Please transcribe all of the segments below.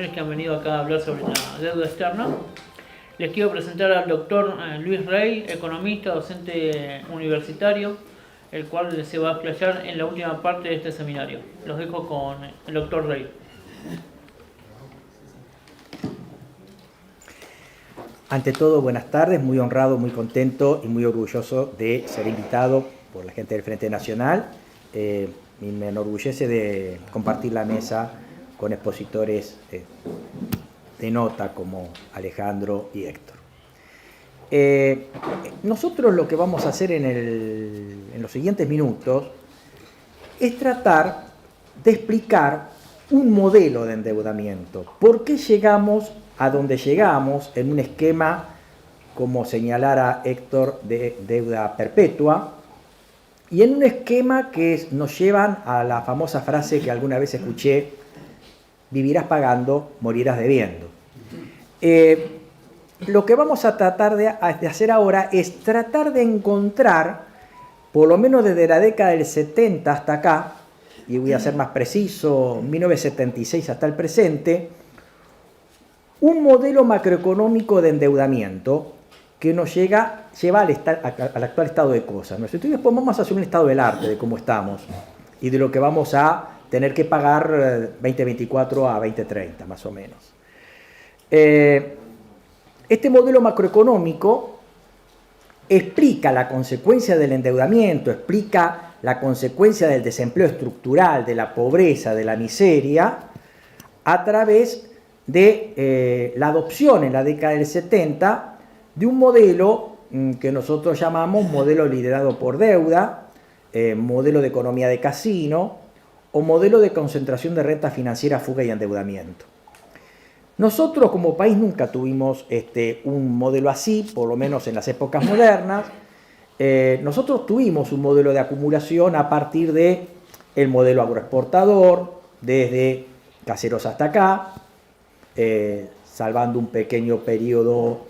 profesionales que han venido acá a hablar sobre la deuda externa. Les quiero presentar al doctor Luis Rey, economista, docente universitario, el cual se va a explayar en la última parte de este seminario. Los dejo con el doctor Rey. Ante todo, buenas tardes, muy honrado, muy contento y muy orgulloso de ser invitado por la gente del Frente Nacional. Y me enorgullece de compartir la mesa con expositores de nota como Alejandro y Héctor. Nosotros lo que vamos a hacer en los siguientes minutos es tratar de explicar un modelo de endeudamiento. ¿Por qué llegamos a donde llegamos en un esquema, como señalara Héctor, de deuda perpetua? Y en un esquema que nos llevan a la famosa frase que alguna vez escuché: vivirás pagando, morirás debiendo. Lo que vamos a tratar de hacer ahora es tratar de encontrar, por lo menos desde la década del 70 hasta acá, y voy a ser más preciso, 1976 hasta el presente, un modelo macroeconómico de endeudamiento que nos lleva al actual estado de cosas. Entonces después vamos a hacer un estado del arte de cómo estamos y de lo que vamos a tener que pagar 2024 a 2030, más o menos. Este modelo macroeconómico explica la consecuencia del endeudamiento, explica la consecuencia del desempleo estructural, de la pobreza, de la miseria, a través de la adopción en la década del 70 de un modelo que nosotros llamamos modelo liderado por deuda, modelo de economía de casino o modelo de concentración de renta financiera, fuga y endeudamiento. Nosotros como país nunca tuvimos un modelo así, por lo menos en las épocas modernas. Nosotros tuvimos un modelo de acumulación a partir del modelo agroexportador, desde Caseros hasta acá, salvando un pequeño periodo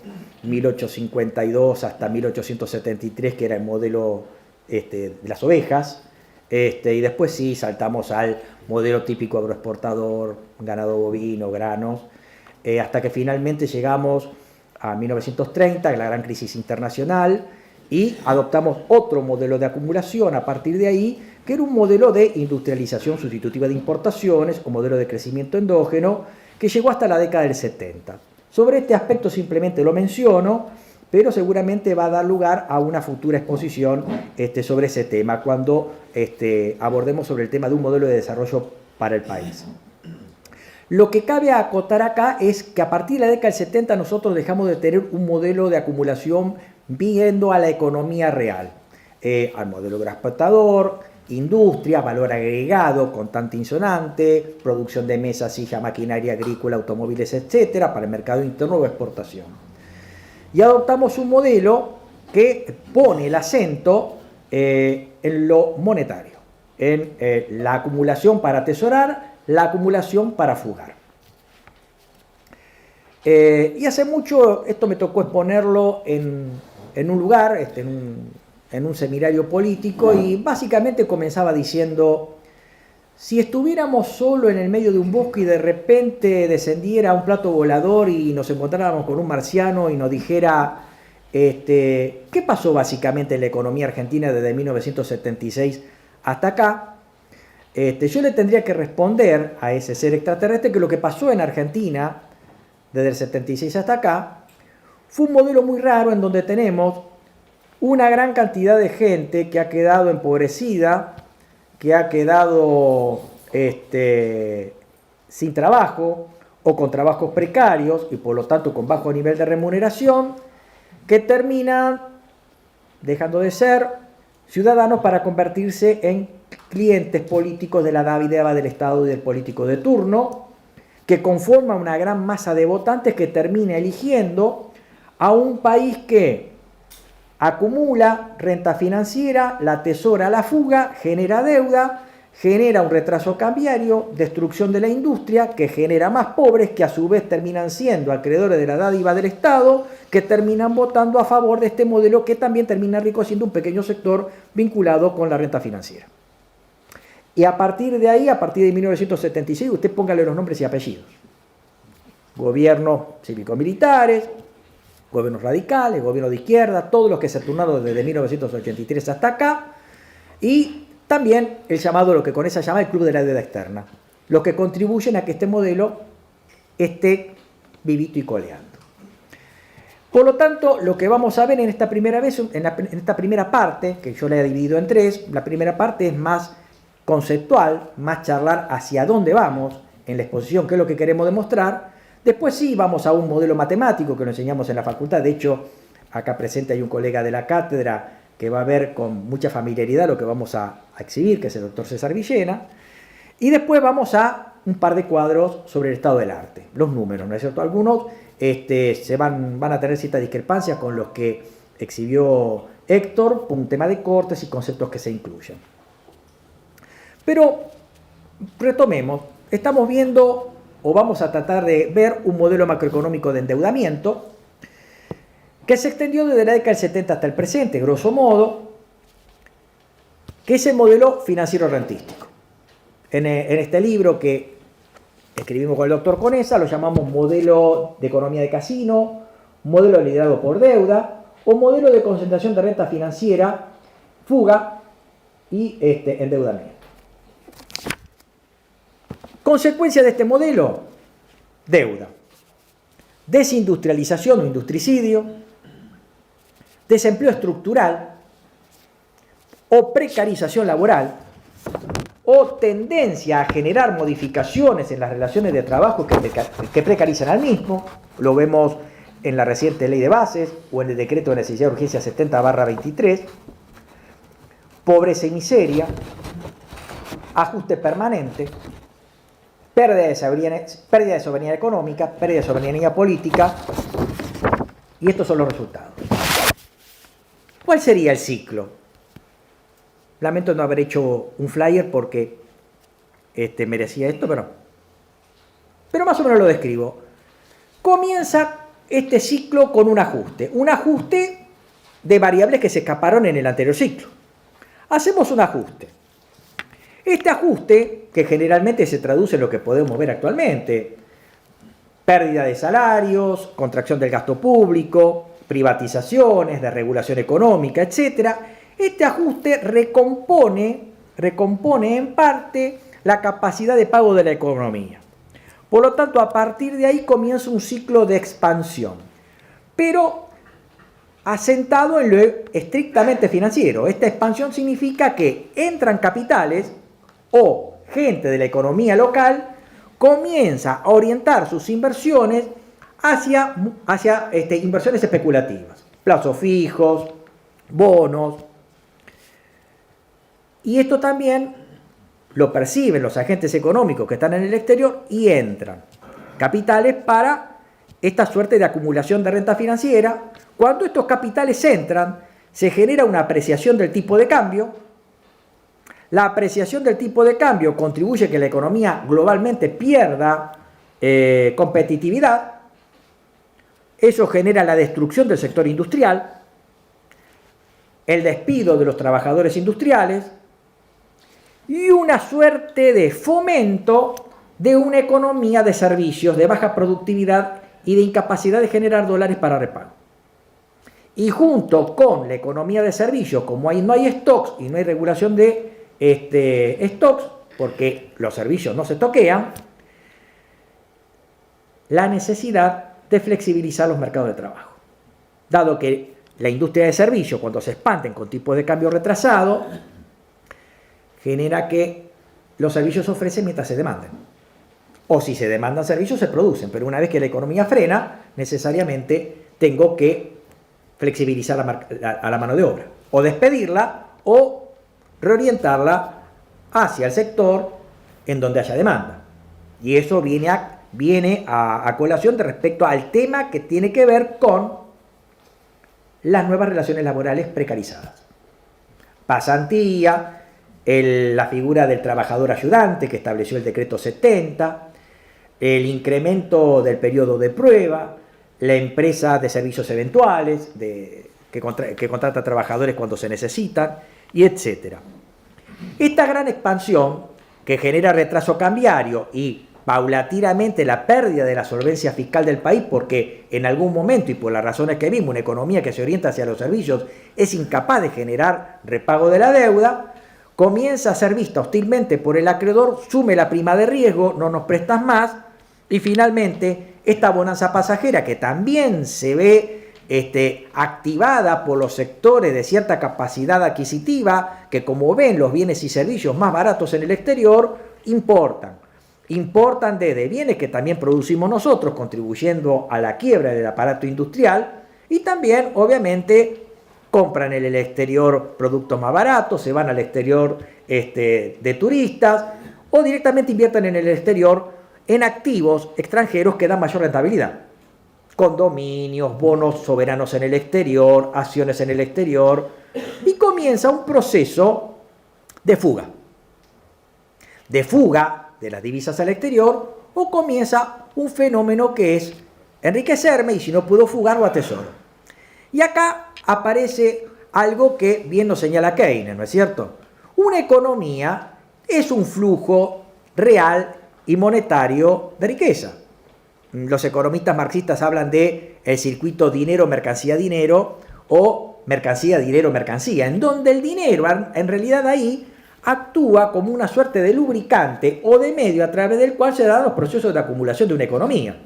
1852 hasta 1873, que era el modelo de las ovejas, y después sí saltamos al modelo típico agroexportador, ganado bovino, granos, hasta que finalmente llegamos a 1930, la gran crisis internacional, y adoptamos otro modelo de acumulación a partir de ahí, que era un modelo de industrialización sustitutiva de importaciones o modelo de crecimiento endógeno, que llegó hasta la década del 70. Sobre este aspecto simplemente lo menciono, pero seguramente va a dar lugar a una futura exposición sobre ese tema, cuando abordemos sobre el tema de un modelo de desarrollo para el país. Lo que cabe acotar acá es que a partir de la década del 70 nosotros dejamos de tener un modelo de acumulación viendo a la economía real, al modelo agroexportador, industria, valor agregado, contante insonante, producción de mesas, silla, maquinaria agrícola, automóviles, etcétera, para el mercado interno o exportación. Y adoptamos un modelo que pone el acento en lo monetario, en la acumulación para atesorar, la acumulación para fugar. Y hace mucho, esto me tocó exponerlo en un lugar, en un seminario político, y básicamente comenzaba diciendo: si estuviéramos solo en el medio de un bosque y de repente descendiera un plato volador y nos encontráramos con un marciano y nos dijera ¿qué pasó básicamente en la economía argentina desde 1976 hasta acá? Yo le tendría que responder a ese ser extraterrestre que lo que pasó en Argentina desde el 76 hasta acá fue un modelo muy raro, en donde tenemos una gran cantidad de gente que ha quedado empobrecida, que ha quedado sin trabajo o con trabajos precarios y por lo tanto con bajo nivel de remuneración, que terminan dejando de ser ciudadanos para convertirse en clientes políticos de la dádiva del Estado y del político de turno, que conforma una gran masa de votantes que termina eligiendo a un país que acumula renta financiera, la atesora a la fuga, genera deuda, genera un retraso cambiario, destrucción de la industria, que genera más pobres, que a su vez terminan siendo acreedores de la dádiva del Estado, que terminan votando a favor de este modelo, que también termina enriqueciendo un pequeño sector vinculado con la renta financiera. Y a partir de ahí, a partir de 1976, usted póngale los nombres y apellidos. gobiernos cívico-militares, gobiernos radicales, gobiernos de izquierda, todos los que se turnaron desde 1983 hasta acá, y también el llamado, lo que CONESA llama el Club de la Deuda Externa, los que contribuyen a que este modelo esté vivito y coleando. Por lo tanto, lo que vamos a ver en esta primera vez, en esta primera parte, que yo la he dividido en tres, la primera parte es más conceptual, más charlar hacia dónde vamos en la exposición, qué es lo que queremos demostrar. Después sí vamos a un modelo matemático que lo enseñamos en la facultad. De hecho, acá presente hay un colega de la cátedra que va a ver con mucha familiaridad lo que vamos a exhibir, que es el doctor César Villena. Y después vamos a un par de cuadros sobre el estado del arte, los números, ¿no es cierto? Algunos van a tener ciertas discrepancias con los que exhibió Héctor por un tema de cortes y conceptos que se incluyen. Pero retomemos, estamos viendo o vamos a tratar de ver un modelo macroeconómico de endeudamiento que se extendió desde la década del 70 hasta el presente, grosso modo, que es el modelo financiero rentístico. En este libro que escribimos con el doctor Conesa lo llamamos modelo de economía de casino, modelo liderado por deuda o modelo de concentración de renta financiera, fuga y endeudamiento. Consecuencia de este modelo, deuda, desindustrialización o industricidio, desempleo estructural o precarización laboral o tendencia a generar modificaciones en las relaciones de trabajo que precarizan al mismo. Lo vemos en la reciente ley de bases o en el decreto de necesidad de urgencia 70/23, pobreza y miseria, ajuste permanente, pérdida de soberanía económica, pérdida de soberanía política, y estos son los resultados. ¿Cuál sería el ciclo? Lamento no haber hecho un flyer porque merecía esto, pero más o menos lo describo. Comienza este ciclo con un ajuste de variables que se escaparon en el anterior ciclo. Hacemos un ajuste. Este ajuste, que generalmente se traduce en lo que podemos ver actualmente, pérdida de salarios, contracción del gasto público, privatizaciones, desregulación económica, etc. Este ajuste recompone en parte la capacidad de pago de la economía. Por lo tanto, a partir de ahí comienza un ciclo de expansión, pero asentado en lo estrictamente financiero. Esta expansión significa que entran capitales o gente de la economía local comienza a orientar sus inversiones hacia inversiones especulativas, plazos fijos, bonos. Y esto también lo perciben los agentes económicos que están en el exterior y entran capitales para esta suerte de acumulación de renta financiera. Cuando estos capitales entran, se genera una apreciación del tipo de cambio. La apreciación del tipo de cambio contribuye a que la economía globalmente pierda competitividad. Eso genera la destrucción del sector industrial, el despido de los trabajadores industriales y una suerte de fomento de una economía de servicios de baja productividad y de incapacidad de generar dólares para repago. Y junto con la economía de servicios, como ahí no hay stocks y no hay regulación de stocks, porque los servicios no se toquean, la necesidad de flexibilizar los mercados de trabajo. Dado que la industria de servicios, cuando se expanden con tipos de cambio retrasado, genera que los servicios se ofrecen mientras se demanden. O si se demandan servicios, se producen, pero una vez que la economía frena, necesariamente tengo que flexibilizar a la mano de obra, o despedirla, o reorientarla hacia el sector en donde haya demanda. Y eso viene a colación de respecto al tema que tiene que ver con las nuevas relaciones laborales precarizadas. Pasantía, la figura del trabajador ayudante que estableció el decreto 70, el incremento del periodo de prueba, la empresa de servicios eventuales que contrata trabajadores cuando se necesitan, y etc. Esta gran expansión que genera retraso cambiario y paulatinamente la pérdida de la solvencia fiscal del país, porque en algún momento, y por las razones que vimos, una economía que se orienta hacia los servicios es incapaz de generar repago de la deuda, comienza a ser vista hostilmente por el acreedor, sume la prima de riesgo, no nos prestas más, y finalmente esta bonanza pasajera, que también se ve activada por los sectores de cierta capacidad adquisitiva, que como ven los bienes y servicios más baratos en el exterior, importan desde bienes que también producimos nosotros, contribuyendo a la quiebra del aparato industrial, y también, obviamente, compran en el exterior productos más baratos, se van al exterior de turistas, o directamente invierten en el exterior en activos extranjeros que dan mayor rentabilidad. Condominios, bonos soberanos en el exterior, acciones en el exterior, y comienza un proceso de fuga de las divisas al exterior, o comienza un fenómeno que es enriquecerme y si no puedo fugar lo atesoro. Y acá aparece algo que bien nos señala Keynes, ¿no es cierto? Una economía es un flujo real y monetario de riqueza. Los economistas marxistas hablan de el circuito dinero-mercancía-dinero o mercancía-dinero-mercancía, en donde el dinero en realidad ahí actúa como una suerte de lubricante o de medio a través del cual se dan los procesos de acumulación de una economía.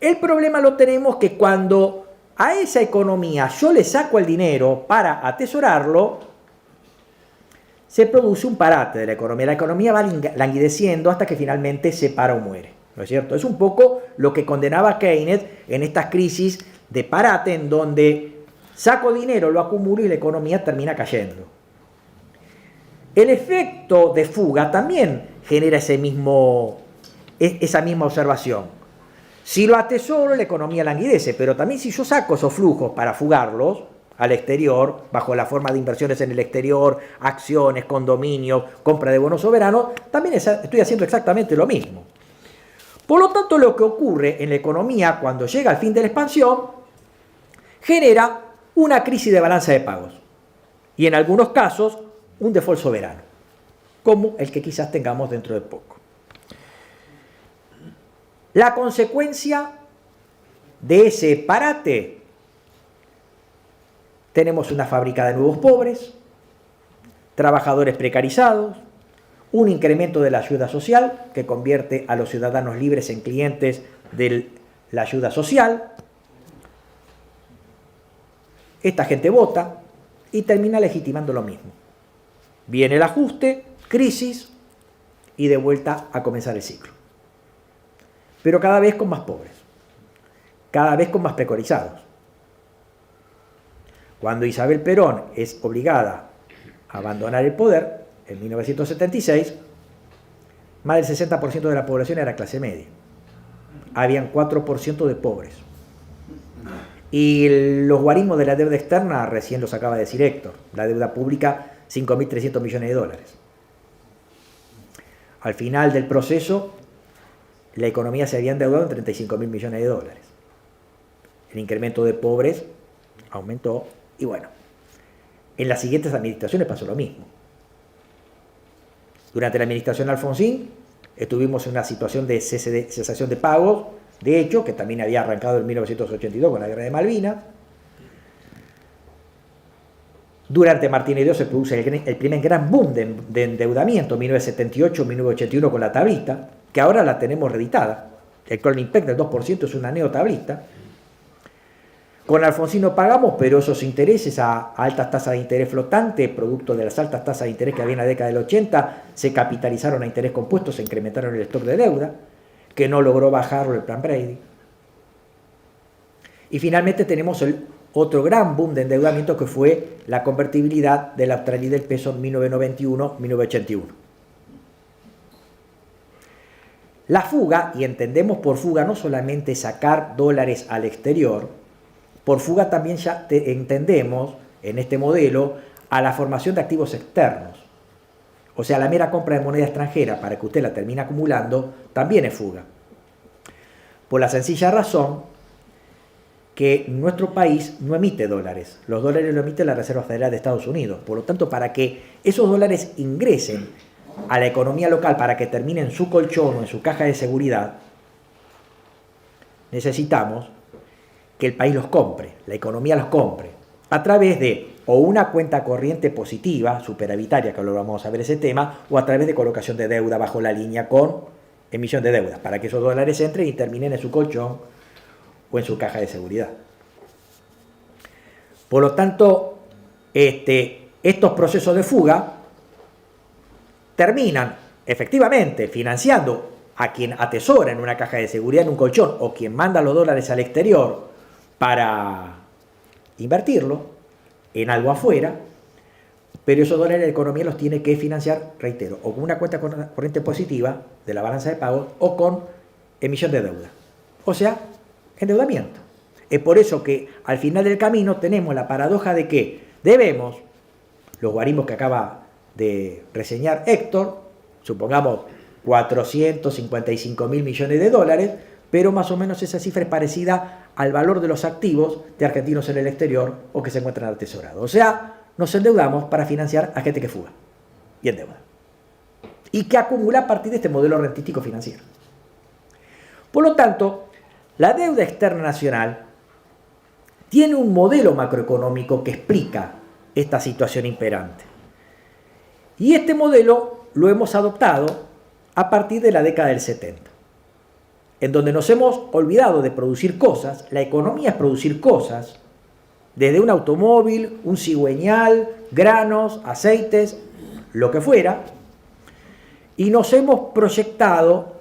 El problema lo tenemos que cuando a esa economía yo le saco el dinero para atesorarlo, se produce un parate de la economía. La economía va languideciendo hasta que finalmente se para o muere, ¿no es cierto? Es un poco lo que condenaba Keynes en estas crisis de parate, en donde saco dinero, lo acumulo y la economía termina cayendo. El efecto de fuga también genera esa misma observación. Si lo atesoro, la economía languidece, pero también si yo saco esos flujos para fugarlos al exterior, bajo la forma de inversiones en el exterior, acciones, condominios, compra de bonos soberanos, también estoy haciendo exactamente lo mismo. Por lo tanto, lo que ocurre en la economía cuando llega al fin de la expansión, genera una crisis de balanza de pagos. Y en algunos casos, un default soberano, como el que quizás tengamos dentro de poco. La consecuencia de ese parate, tenemos una fábrica de nuevos pobres, trabajadores precarizados, un incremento de la ayuda social que convierte a los ciudadanos libres en clientes de la ayuda social. Esta gente vota y termina legitimando lo mismo. Viene el ajuste, crisis y de vuelta a comenzar el ciclo. Pero cada vez con más pobres, cada vez con más precarizados. Cuando Isabel Perón es obligada a abandonar el poder, en 1976, más del 60% de la población era clase media. Habían 4% de pobres. Y los guarismos de la deuda externa, recién los acaba de decir Héctor, la deuda pública, 5.300 millones de dólares. Al final del proceso, la economía se había endeudado en 35.000 millones de dólares. El incremento de pobres aumentó y bueno, en las siguientes administraciones pasó lo mismo. Durante la administración Alfonsín estuvimos en una situación de cesación de pagos, de hecho, que también había arrancado en 1982 con la guerra de Malvinas. Durante Martínez Oz se produce el primer gran boom de endeudamiento, 1978-1981 con la tablita, que ahora la tenemos reeditada. El Cloning Pec del 2% es una neotablista. Con Alfonsín no pagamos, pero esos intereses a altas tasas de interés flotante, producto de las altas tasas de interés que había en la década del 80, se capitalizaron a interés compuesto, se incrementaron el stock de deuda, que no logró bajarlo el plan Brady. Y finalmente tenemos el otro gran boom de endeudamiento que fue la convertibilidad del australiano y del peso en 1991-1981. La fuga, y entendemos por fuga no solamente sacar dólares al exterior, por fuga también ya entendemos en este modelo a la formación de activos externos. O sea, la mera compra de moneda extranjera para que usted la termine acumulando también es fuga. Por la sencilla razón que nuestro país no emite dólares. Los dólares lo emite la Reserva Federal de Estados Unidos. Por lo tanto, para que esos dólares ingresen a la economía local para que termine en su colchón o en su caja de seguridad, necesitamos que el país los compre, la economía los compre, a través de o una cuenta corriente positiva, superavitaria, que ahora vamos a ver ese tema, o a través de colocación de deuda bajo la línea con emisión de deuda, para que esos dólares entren y terminen en su colchón o en su caja de seguridad. Por lo tanto, estos procesos de fuga terminan efectivamente financiando a quien atesora en una caja de seguridad, en un colchón, o quien manda los dólares al exterior para invertirlo en algo afuera, pero esos dólares la economía los tiene que financiar, reitero, o con una cuenta corriente positiva de la balanza de pagos o con emisión de deuda, o sea, endeudamiento. Es por eso que al final del camino tenemos la paradoja de que debemos, los guarismos que acaba de reseñar Héctor, supongamos 455.000 millones de dólares, pero más o menos esa cifra es parecida al valor de los activos de argentinos en el exterior o que se encuentran atesorados. O sea, nos endeudamos para financiar a gente que fuga y endeuda. Y que acumula a partir de este modelo rentístico financiero. Por lo tanto, la deuda externa nacional tiene un modelo macroeconómico que explica esta situación imperante. Y este modelo lo hemos adoptado a partir de la década del 70. En donde nos hemos olvidado de producir cosas, la economía es producir cosas, desde un automóvil, un cigüeñal, granos, aceites, lo que fuera, y nos hemos proyectado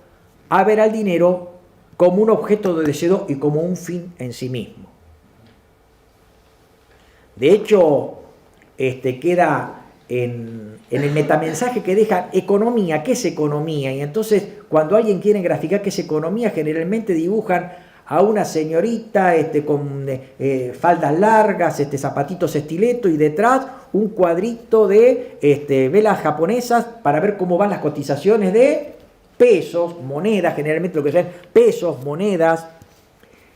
a ver al dinero como un objeto de deseo y como un fin en sí mismo. De hecho, queda en el metamensaje que deja economía. ¿Qué es economía? Y entonces, cuando alguien quiere graficar qué es economía, generalmente dibujan a una señorita con faldas largas, zapatitos estileto, y detrás un cuadrito de velas japonesas para ver cómo van las cotizaciones de pesos, monedas, generalmente lo que son pesos, monedas.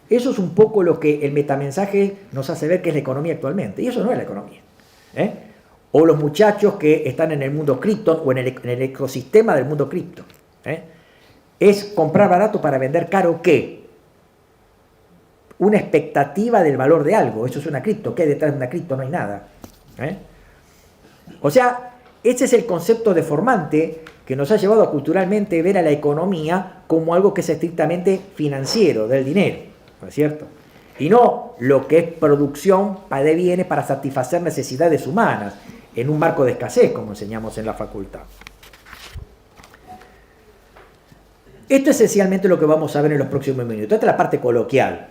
Eso es un poco lo que el metamensaje nos hace ver que es la economía actualmente. Y eso no es la economía. O los muchachos que están en el mundo cripto o en el ecosistema del mundo cripto. Es comprar barato para vender caro, ¿qué? Una expectativa del valor de algo. Eso es una cripto. ¿Qué hay detrás de una cripto? No hay nada. O sea, ese es el concepto deformante que nos ha llevado a culturalmente ver a la economía como algo que es estrictamente financiero, del dinero, ¿no es cierto? Y no lo que es producción de bienes para satisfacer necesidades humanas, en un marco de escasez, como enseñamos en la facultad. Esto es esencialmente lo que vamos a ver en los próximos minutos. Esta es la parte coloquial.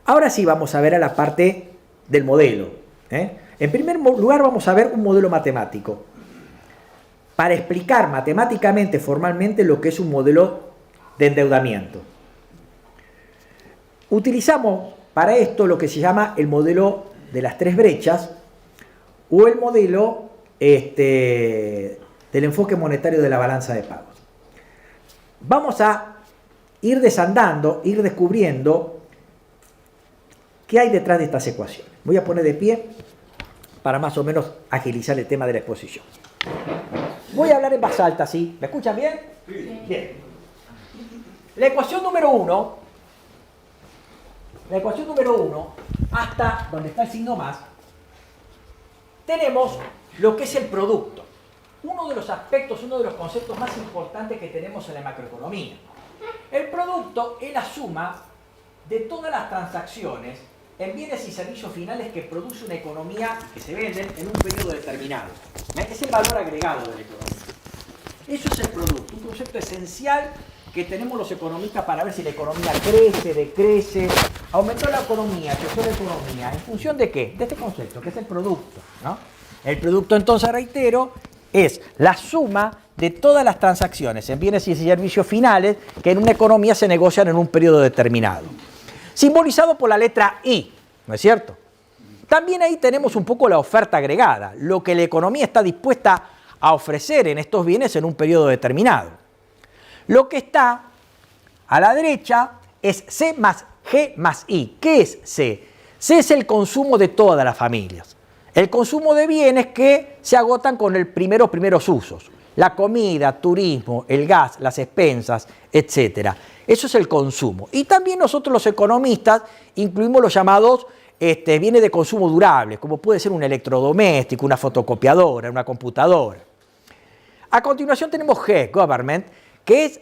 Ahora sí vamos a ver a la parte del modelo. En primer lugar vamos a ver un modelo matemático, para explicar matemáticamente, formalmente, lo que es un modelo de endeudamiento. Utilizamos para esto lo que se llama el modelo de las tres brechas, o el modelo del enfoque monetario de la balanza de pagos. Vamos a ir desandando, ir descubriendo qué hay detrás de estas ecuaciones. Voy a poner de pie para más o menos agilizar el tema de la exposición. Voy a hablar en voz alta, ¿sí? ¿Me escuchan bien? Sí. Bien. La ecuación número 1, hasta donde está el signo más, tenemos lo que es el producto. Uno de los aspectos, uno de los conceptos más importantes que tenemos en la macroeconomía. El producto es la suma de todas las transacciones en bienes y servicios finales que produce una economía que se venden en un periodo determinado. Es el valor agregado de la economía. Eso es el producto, un concepto esencial que tenemos los economistas para ver si la economía crece, decrece, aumentó la economía, creció la economía. ¿En función de qué? De este concepto, que es el producto, ¿no? El producto, entonces, reitero, es la suma de todas las transacciones en bienes y servicios finales que en una economía se negocian en un periodo determinado. Simbolizado por la letra I, ¿no es cierto? También ahí tenemos un poco la oferta agregada, lo que la economía está dispuesta a ofrecer en estos bienes en un periodo determinado. Lo que está a la derecha es C más G más I. ¿Qué es C? C es el consumo de todas las familias. El consumo de bienes que se agotan con el primeros usos. La comida, turismo, el gas, las expensas, etc. Eso es el consumo. Y también nosotros los economistas incluimos los llamados bienes de consumo durable, como puede ser un electrodoméstico, una fotocopiadora, una computadora. A continuación tenemos G, Government, que es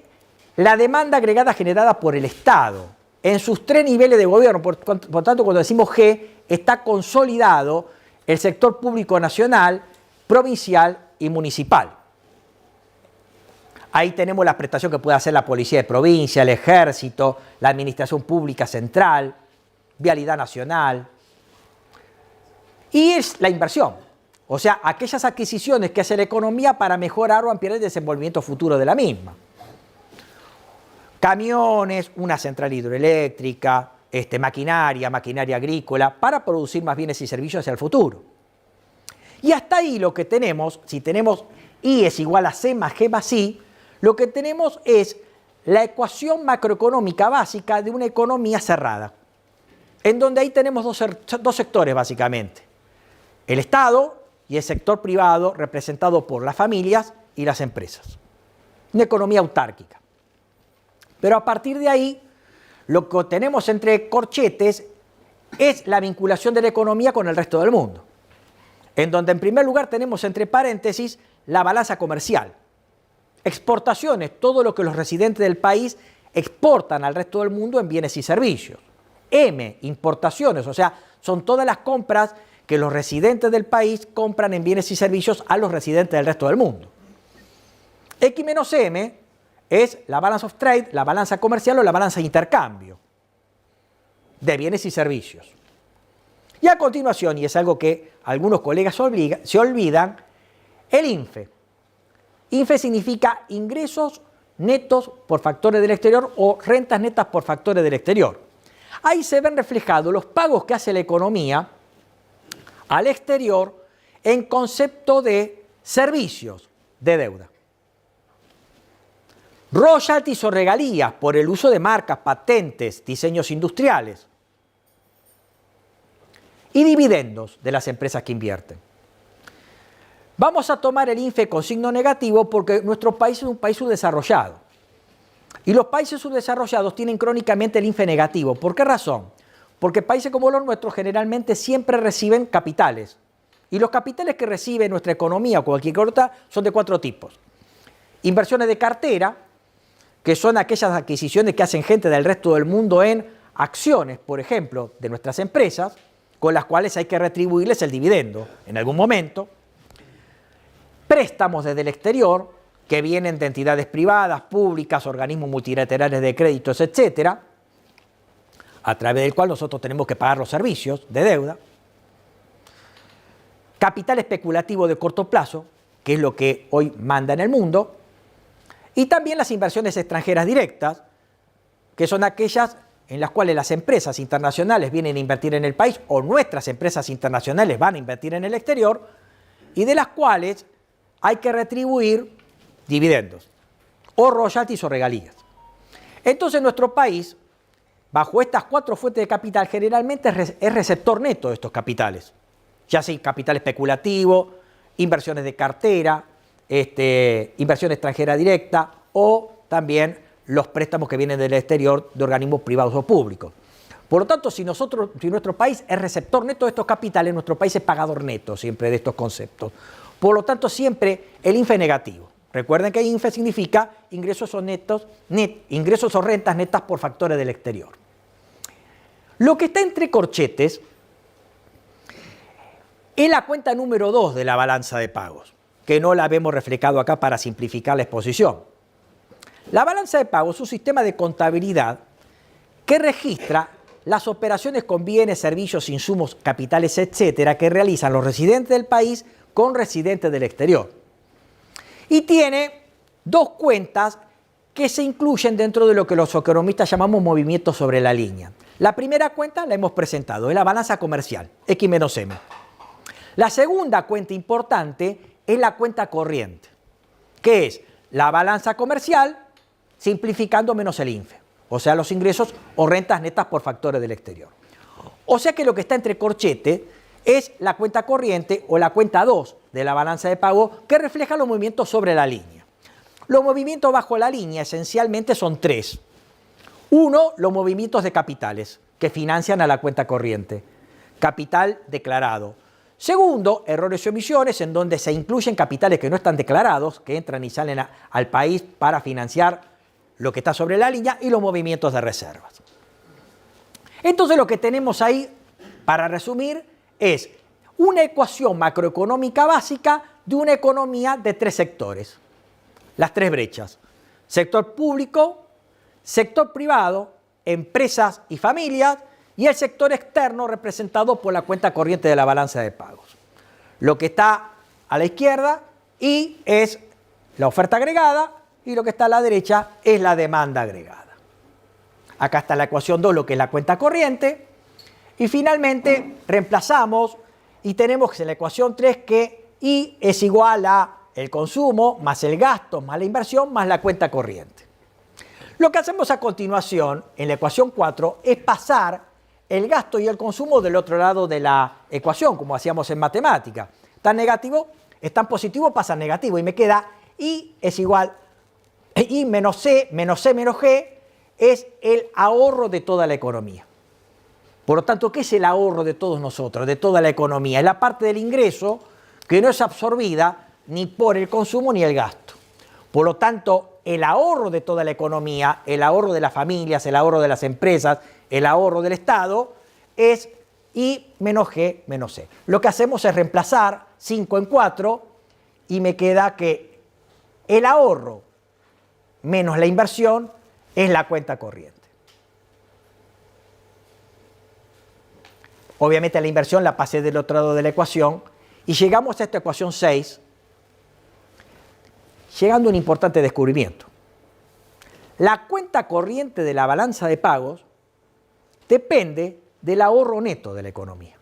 la demanda agregada generada por el Estado en sus 3 niveles de gobierno. Por tanto, cuando decimos G, está consolidado el sector público nacional, provincial y municipal. Ahí tenemos la prestación que puede hacer la policía de provincia, el ejército, la administración pública central, vialidad nacional. Y es la inversión, o sea, aquellas adquisiciones que hace la economía para mejorar o ampliar el desenvolvimiento futuro de la misma. Camiones, una central hidroeléctrica, maquinaria agrícola, para producir más bienes y servicios hacia el futuro. Y hasta ahí lo que tenemos, si tenemos I es igual a C más G más I, lo que tenemos es la ecuación macroeconómica básica de una economía cerrada, en donde ahí tenemos dos sectores básicamente, el Estado y el sector privado representado por las familias y las empresas. Una economía autárquica. Pero a partir de ahí, lo que tenemos entre corchetes es la vinculación de la economía con el resto del mundo, en donde en primer lugar tenemos entre paréntesis la balanza comercial. Exportaciones, todo lo que los residentes del país exportan al resto del mundo en bienes y servicios. M, importaciones, o sea, son todas las compras que los residentes del país compran en bienes y servicios a los residentes del resto del mundo. X menos M es la balance of trade, la balanza comercial o la balanza de intercambio de bienes y servicios. Y a continuación, y es algo que algunos colegas se olvidan, el INFE. INFE significa ingresos netos por factores del exterior o rentas netas por factores del exterior. Ahí se ven reflejados los pagos que hace la economía al exterior en concepto de servicios de deuda. Royalties o regalías por el uso de marcas, patentes, diseños industriales. Y dividendos de las empresas que invierten. Vamos a tomar el INFE con signo negativo porque nuestro país es un país subdesarrollado. Y los países subdesarrollados tienen crónicamente el INFE negativo. ¿Por qué razón? Porque países como los nuestros generalmente siempre reciben capitales. Y los capitales que recibe nuestra economía o cualquier otra son de 4 tipos. Inversiones de cartera, que son aquellas adquisiciones que hacen gente del resto del mundo en acciones, por ejemplo, de nuestras empresas, con las cuales hay que retribuirles el dividendo en algún momento. Préstamos desde el exterior, que vienen de entidades privadas, públicas, organismos multilaterales de créditos, etcétera, a través del cual nosotros tenemos que pagar los servicios de deuda. Capital especulativo de corto plazo, que es lo que hoy manda en el mundo. Y también las inversiones extranjeras directas, que son aquellas en las cuales las empresas internacionales vienen a invertir en el país o nuestras empresas internacionales van a invertir en el exterior y de las cuales hay que retribuir dividendos o royalties o regalías. Entonces nuestro país, bajo estas 4 fuentes de capital, generalmente es receptor neto de estos capitales, ya sea capital especulativo, inversiones de cartera, inversión extranjera directa o también los préstamos que vienen del exterior de organismos privados o públicos. Por lo tanto, si nuestro país es receptor neto de estos capitales, nuestro país es pagador neto siempre de estos conceptos. Por lo tanto, siempre el INFE negativo. Recuerden que INFE significa ingresos o rentas netas por factores del exterior. Lo que está entre corchetes es la cuenta número 2 de la balanza de pagos, que no la vemos reflejado acá para simplificar la exposición. La balanza de pagos es un sistema de contabilidad que registra las operaciones con bienes, servicios, insumos, capitales, etcétera, que realizan los residentes del país con residentes del exterior. Y tiene 2 cuentas que se incluyen dentro de lo que los economistas llamamos movimientos sobre la línea. La primera cuenta la hemos presentado, es la balanza comercial, X menos M. La segunda cuenta importante es la cuenta corriente, que es la balanza comercial simplificando menos el INFE, o sea, los ingresos o rentas netas por factores del exterior. O sea que lo que está entre corchete es la cuenta corriente o la cuenta 2 de la balanza de pago, que refleja los movimientos sobre la línea. Los movimientos bajo la línea esencialmente son tres. Uno, los movimientos de capitales que financian a la cuenta corriente. Capital declarado. Segundo, errores y omisiones, en donde se incluyen capitales que no están declarados, que entran y salen al país para financiar lo que está sobre la línea, y los movimientos de reservas. Entonces lo que tenemos ahí, para resumir, es una ecuación macroeconómica básica de una economía de tres sectores. Las tres brechas: sector público, sector privado, empresas y familias, y el sector externo representado por la cuenta corriente de la balanza de pagos. Lo que está a la izquierda es la oferta agregada, y lo que está a la derecha es la demanda agregada. Acá está la ecuación 2, lo que es la cuenta corriente, y finalmente reemplazamos y tenemos en la ecuación 3 que I es igual a el consumo más el gasto más la inversión más la cuenta corriente. Lo que hacemos a continuación en la ecuación 4 es pasar el gasto y el consumo del otro lado de la ecuación, como hacíamos en matemática. Tan negativo, tan positivo pasa a negativo, y me queda I es igual a I menos C menos G, es el ahorro de toda la economía. Por lo tanto, ¿qué es el ahorro de todos nosotros, de toda la economía? Es la parte del ingreso que no es absorbida ni por el consumo ni el gasto. Por lo tanto, el ahorro de toda la economía, el ahorro de las familias, el ahorro de las empresas, el ahorro del Estado, es I menos G menos C. Lo que hacemos es reemplazar 5 en 4 y me queda que el ahorro menos la inversión es la cuenta corriente. Obviamente la inversión la pasé del otro lado de la ecuación y llegamos a esta ecuación 6, llegando a un importante descubrimiento. La cuenta corriente de la balanza de pagos depende del ahorro neto de la economía.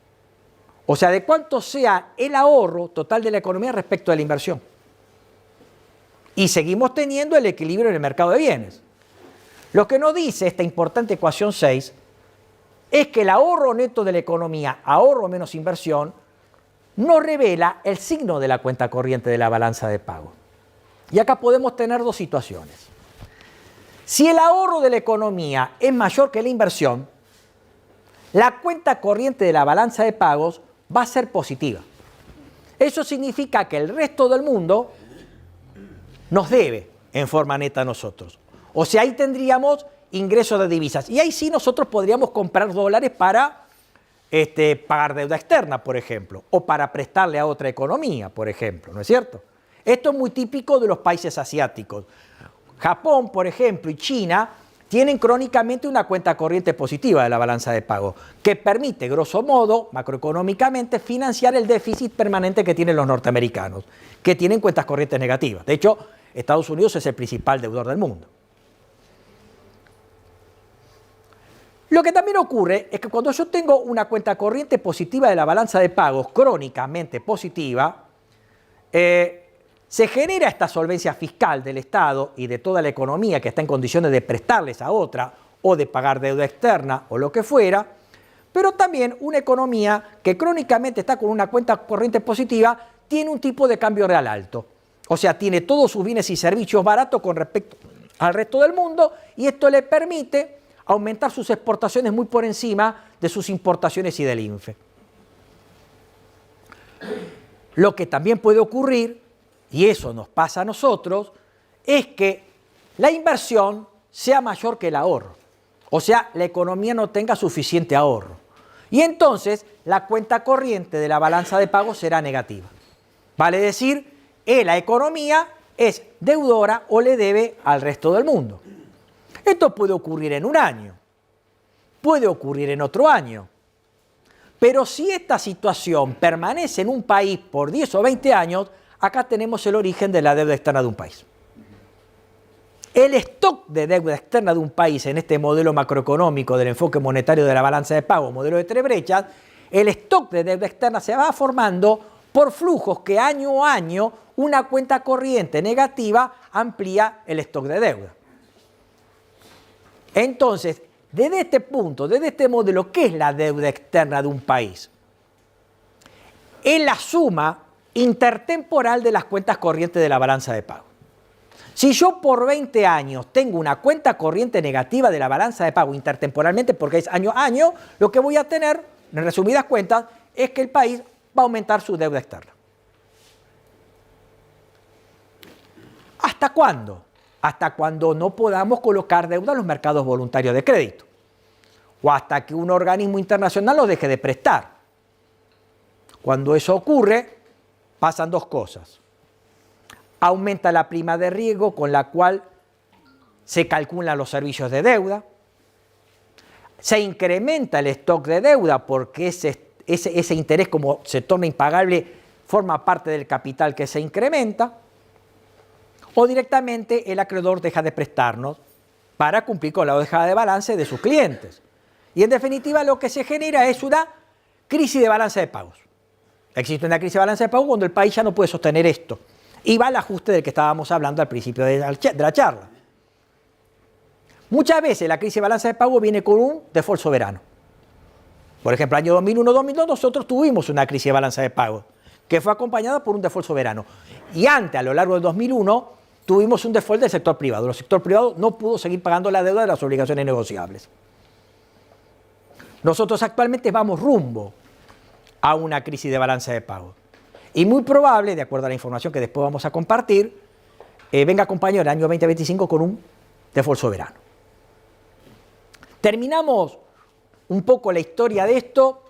O sea, de cuánto sea el ahorro total de la economía respecto a la inversión. Y seguimos teniendo el equilibrio en el mercado de bienes. Lo que nos dice esta importante ecuación 6 es que el ahorro neto de la economía, ahorro menos inversión, nos revela el signo de la cuenta corriente de la balanza de pago. Y acá podemos tener dos situaciones. Si el ahorro de la economía es mayor que la inversión, la cuenta corriente de la balanza de pagos va a ser positiva. Eso significa que el resto del mundo nos debe en forma neta a nosotros. O sea, ahí tendríamos ingresos de divisas. Y ahí sí nosotros podríamos comprar dólares para pagar deuda externa, por ejemplo, o para prestarle a otra economía, por ejemplo, ¿no es cierto? Esto es muy típico de los países asiáticos. Japón, por ejemplo, y China tienen crónicamente una cuenta corriente positiva de la balanza de pago, que permite, grosso modo, macroeconómicamente, financiar el déficit permanente que tienen los norteamericanos, que tienen cuentas corrientes negativas. De hecho, Estados Unidos es el principal deudor del mundo. Lo que también ocurre es que cuando yo tengo una cuenta corriente positiva de la balanza de pagos, crónicamente positiva, se genera esta solvencia fiscal del Estado y de toda la economía que está en condiciones de prestarles a otra o de pagar deuda externa o lo que fuera, pero también una economía que crónicamente está con una cuenta corriente positiva tiene un tipo de cambio real alto. O sea, tiene todos sus bienes y servicios baratos con respecto al resto del mundo, y esto le permite aumentar sus exportaciones muy por encima de sus importaciones y del INFE. Lo que también puede ocurrir, y eso nos pasa a nosotros, es que la inversión sea mayor que el ahorro. O sea, la economía no tenga suficiente ahorro. Y entonces la cuenta corriente de la balanza de pagos será negativa. Vale decir, la economía es deudora o le debe al resto del mundo. Esto puede ocurrir en un año, puede ocurrir en otro año, pero si esta situación permanece en un país por 10 o 20 años, acá tenemos el origen de la deuda externa de un país. El stock de deuda externa de un país en este modelo macroeconómico del enfoque monetario de la balanza de pago, modelo de tres brechas, el stock de deuda externa se va formando por flujos que año a año una cuenta corriente negativa amplía el stock de deuda. Entonces, desde este punto, desde este modelo, ¿qué es la deuda externa de un país? es la suma intertemporal de las cuentas corrientes de la balanza de pago. Si yo por 20 años tengo una cuenta corriente negativa de la balanza de pago intertemporalmente, porque es año a año, lo que voy a tener, en resumidas cuentas, es que el país va a aumentar su deuda externa. ¿Hasta cuándo? Hasta cuando no podamos colocar deuda en los mercados voluntarios de crédito. O hasta que un organismo internacional nos deje de prestar. Cuando eso ocurre, pasan dos cosas. Aumenta la prima de riesgo con la cual se calculan los servicios de deuda. Se incrementa el stock de deuda porque ese interés, como se torna impagable, forma parte del capital que se incrementa. O directamente el acreedor deja de prestarnos para cumplir con la hoja de balance de sus clientes. Y en definitiva lo que se genera es una crisis de balanza de pagos. Existe una crisis de balanza de pagos cuando el país ya no puede sostener esto. Y va el ajuste del que estábamos hablando al principio de la charla. Muchas veces la crisis de balanza de pago viene con un default soberano. Por ejemplo, el año 2001-2002 nosotros tuvimos una crisis de balanza de pago que fue acompañada por un default soberano. Y antes, a lo largo del 2001, tuvimos un default del sector privado. El sector privado no pudo seguir pagando la deuda de las obligaciones negociables. Nosotros actualmente vamos rumbo a una crisis de balanza de pago. Y muy probable, de acuerdo a la información que después vamos a compartir, venga acompañado el año 2025 con un default soberano. Terminamos un poco la historia de esto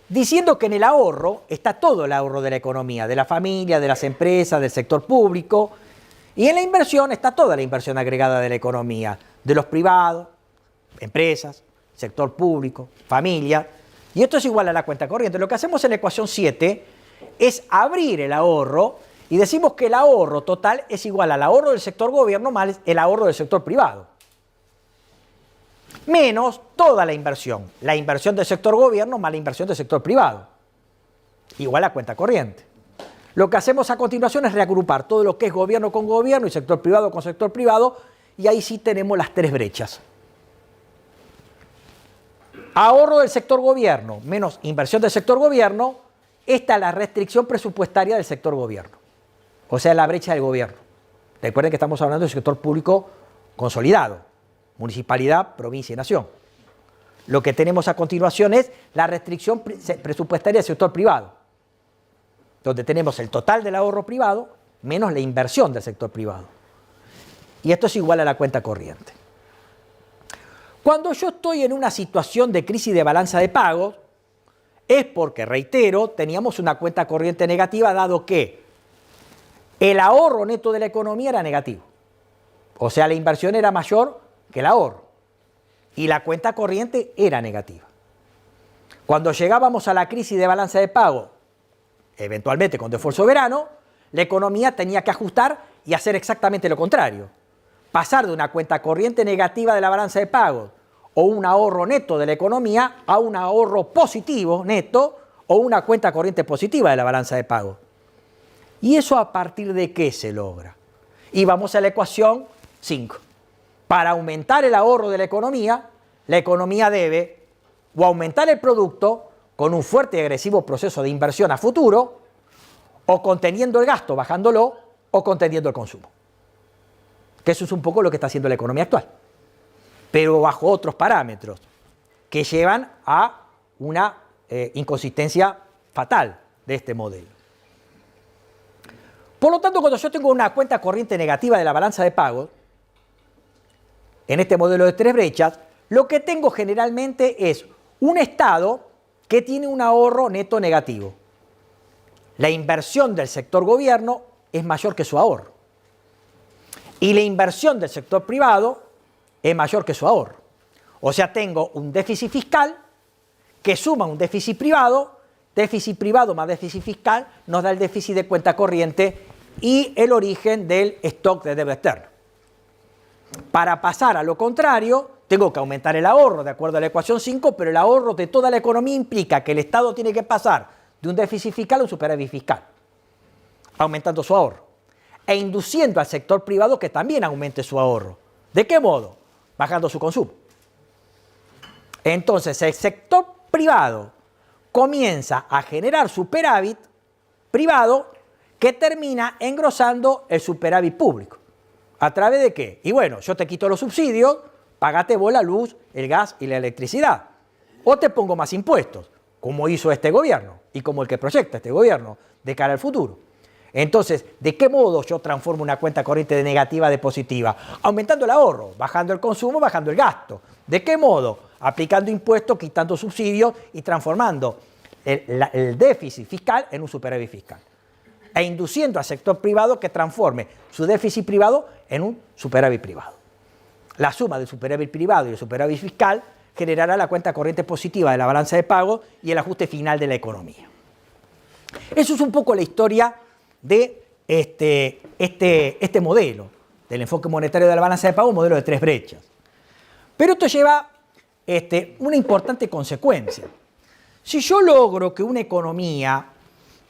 diciendo que en el ahorro está todo el ahorro de la economía, de la familia, de las empresas, del sector público, y en la inversión está toda la inversión agregada de la economía, de los privados, empresas, sector público, familia, y esto es igual a la cuenta corriente. Lo que hacemos en la ecuación 7 es abrir el ahorro y decimos que el ahorro total es igual al ahorro del sector gobierno más el ahorro del sector privado, menos toda la inversión del sector gobierno más la inversión del sector privado, igual a cuenta corriente. Lo que hacemos a continuación es reagrupar todo lo que es gobierno con gobierno y sector privado con sector privado, y ahí sí tenemos las tres brechas. Ahorro del sector gobierno menos inversión del sector gobierno, esta es la restricción presupuestaria del sector gobierno, o sea, la brecha del gobierno. Recuerden que estamos hablando del sector público consolidado, municipalidad, provincia y nación. Lo que tenemos a continuación es la restricción presupuestaria del sector privado, donde tenemos el total del ahorro privado menos la inversión del sector privado. Y esto es igual a la cuenta corriente. Cuando yo estoy en una situación de crisis de balanza de pagos, es porque, reitero, teníamos una cuenta corriente negativa, dado que el ahorro neto de la economía era negativo. O sea, la inversión era mayor que el ahorro. Y la cuenta corriente era negativa. Cuando llegábamos a la crisis de balanza de pago, eventualmente con default soberano, la economía tenía que ajustar y hacer exactamente lo contrario. Pasar de una cuenta corriente negativa de la balanza de pagos o un ahorro neto de la economía a un ahorro positivo neto o una cuenta corriente positiva de la balanza de pagos. ¿Y eso a partir de qué se logra? Y vamos a la ecuación 5. Para aumentar el ahorro de la economía debe o aumentar el producto con un fuerte y agresivo proceso de inversión a futuro, o conteniendo el gasto, bajándolo, o conteniendo el consumo. Que eso es un poco lo que está haciendo la economía actual, pero bajo otros parámetros que llevan a una inconsistencia fatal de este modelo. Por lo tanto, cuando yo tengo una cuenta corriente negativa de la balanza de pagos, en este modelo de tres brechas, lo que tengo generalmente es un estado que tiene un ahorro neto negativo. La inversión del sector gobierno es mayor que su ahorro. Y la inversión del sector privado es mayor que su ahorro. O sea, tengo un déficit fiscal que suma un déficit privado más déficit fiscal nos da el déficit de cuenta corriente y el origen del stock de deuda externa. Para pasar a lo contrario, tengo que aumentar el ahorro de acuerdo a la ecuación 5, pero el ahorro de toda la economía implica que el Estado tiene que pasar de un déficit fiscal a un superávit fiscal, aumentando su ahorro, e induciendo al sector privado que también aumente su ahorro. ¿De qué modo? Bajando su consumo. Entonces, el sector privado, comienza a generar superávit privado que termina engrosando el superávit público. ¿A través de qué? Y bueno, yo te quito los subsidios, pagate vos la luz, el gas y la electricidad. O te pongo más impuestos, como hizo este gobierno y como el que proyecta este gobierno de cara al futuro. Entonces, ¿de qué modo yo transformo una cuenta corriente de negativa de positiva? Aumentando el ahorro, bajando el consumo, bajando el gasto. ¿De qué modo? Aplicando impuestos, quitando subsidios y transformando el déficit fiscal en un superávit fiscal. E induciendo al sector privado que transforme su déficit privado en un superávit privado. La suma del superávit privado y el superávit fiscal generará la cuenta corriente positiva de la balanza de pagos y el ajuste final de la economía. Eso es un poco la historia de este modelo del enfoque monetario de la balanza de pagos, un modelo de 3 brechas. Pero esto lleva una importante consecuencia. Si yo logro que una economía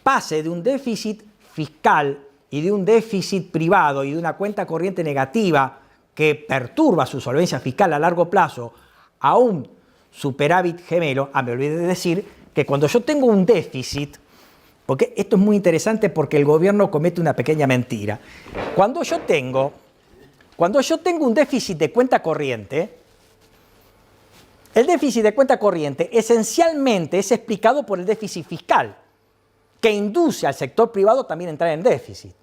pase de un déficit fiscal y de un déficit privado y de una cuenta corriente negativa que perturba su solvencia fiscal a largo plazo a un superávit gemelo, me olvidé de decir que cuando yo tengo un déficit, porque esto es muy interesante porque el gobierno comete una pequeña mentira. Cuando yo tengo un déficit de cuenta corriente, el déficit de cuenta corriente esencialmente es explicado por el déficit fiscal, que induce al sector privado también a entrar en déficit.